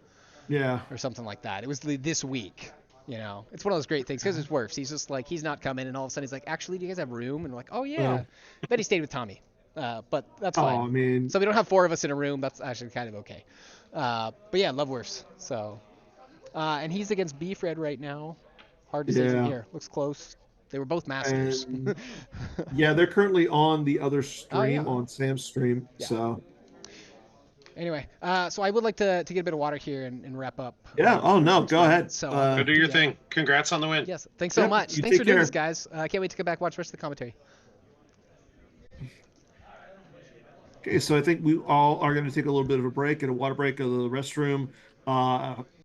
Speaker 2: Yeah.
Speaker 3: or something like that. It was this week. You know, it's one of those great things because it's Werfs. He's just like, he's not coming, and all of a sudden he's like, actually, do you guys have room? And we're like, oh yeah.
Speaker 2: Oh,
Speaker 3: Then he stayed with Tommy, but that's
Speaker 2: oh,
Speaker 3: fine.
Speaker 2: I mean,
Speaker 3: So we don't have 4 of us in a room. That's actually kind of okay. But yeah, love Werfs. So, and he's against Beefred right now. Hard to say from
Speaker 2: yeah.
Speaker 3: here. Looks close. They were both masters.
Speaker 2: And yeah, they're currently on the other
Speaker 3: Oh
Speaker 2: stream,
Speaker 3: yeah,
Speaker 2: on Sam's stream.
Speaker 3: yeah.
Speaker 2: So
Speaker 3: Anyway, so I would like to get a bit of water here and wrap up.
Speaker 2: yeah. Oh no, go
Speaker 3: Experiment.
Speaker 2: ahead.
Speaker 3: So
Speaker 1: Go do your thing. Congrats on the win.
Speaker 3: Yes, thanks so
Speaker 2: Yep,
Speaker 3: much.
Speaker 2: you
Speaker 3: Thanks
Speaker 2: take
Speaker 3: for doing
Speaker 2: care.
Speaker 3: this, guys. I can't wait to come back watch the rest of the commentary.
Speaker 2: Okay, so I think we all are going to take a little bit of a break and a water break of the restroom.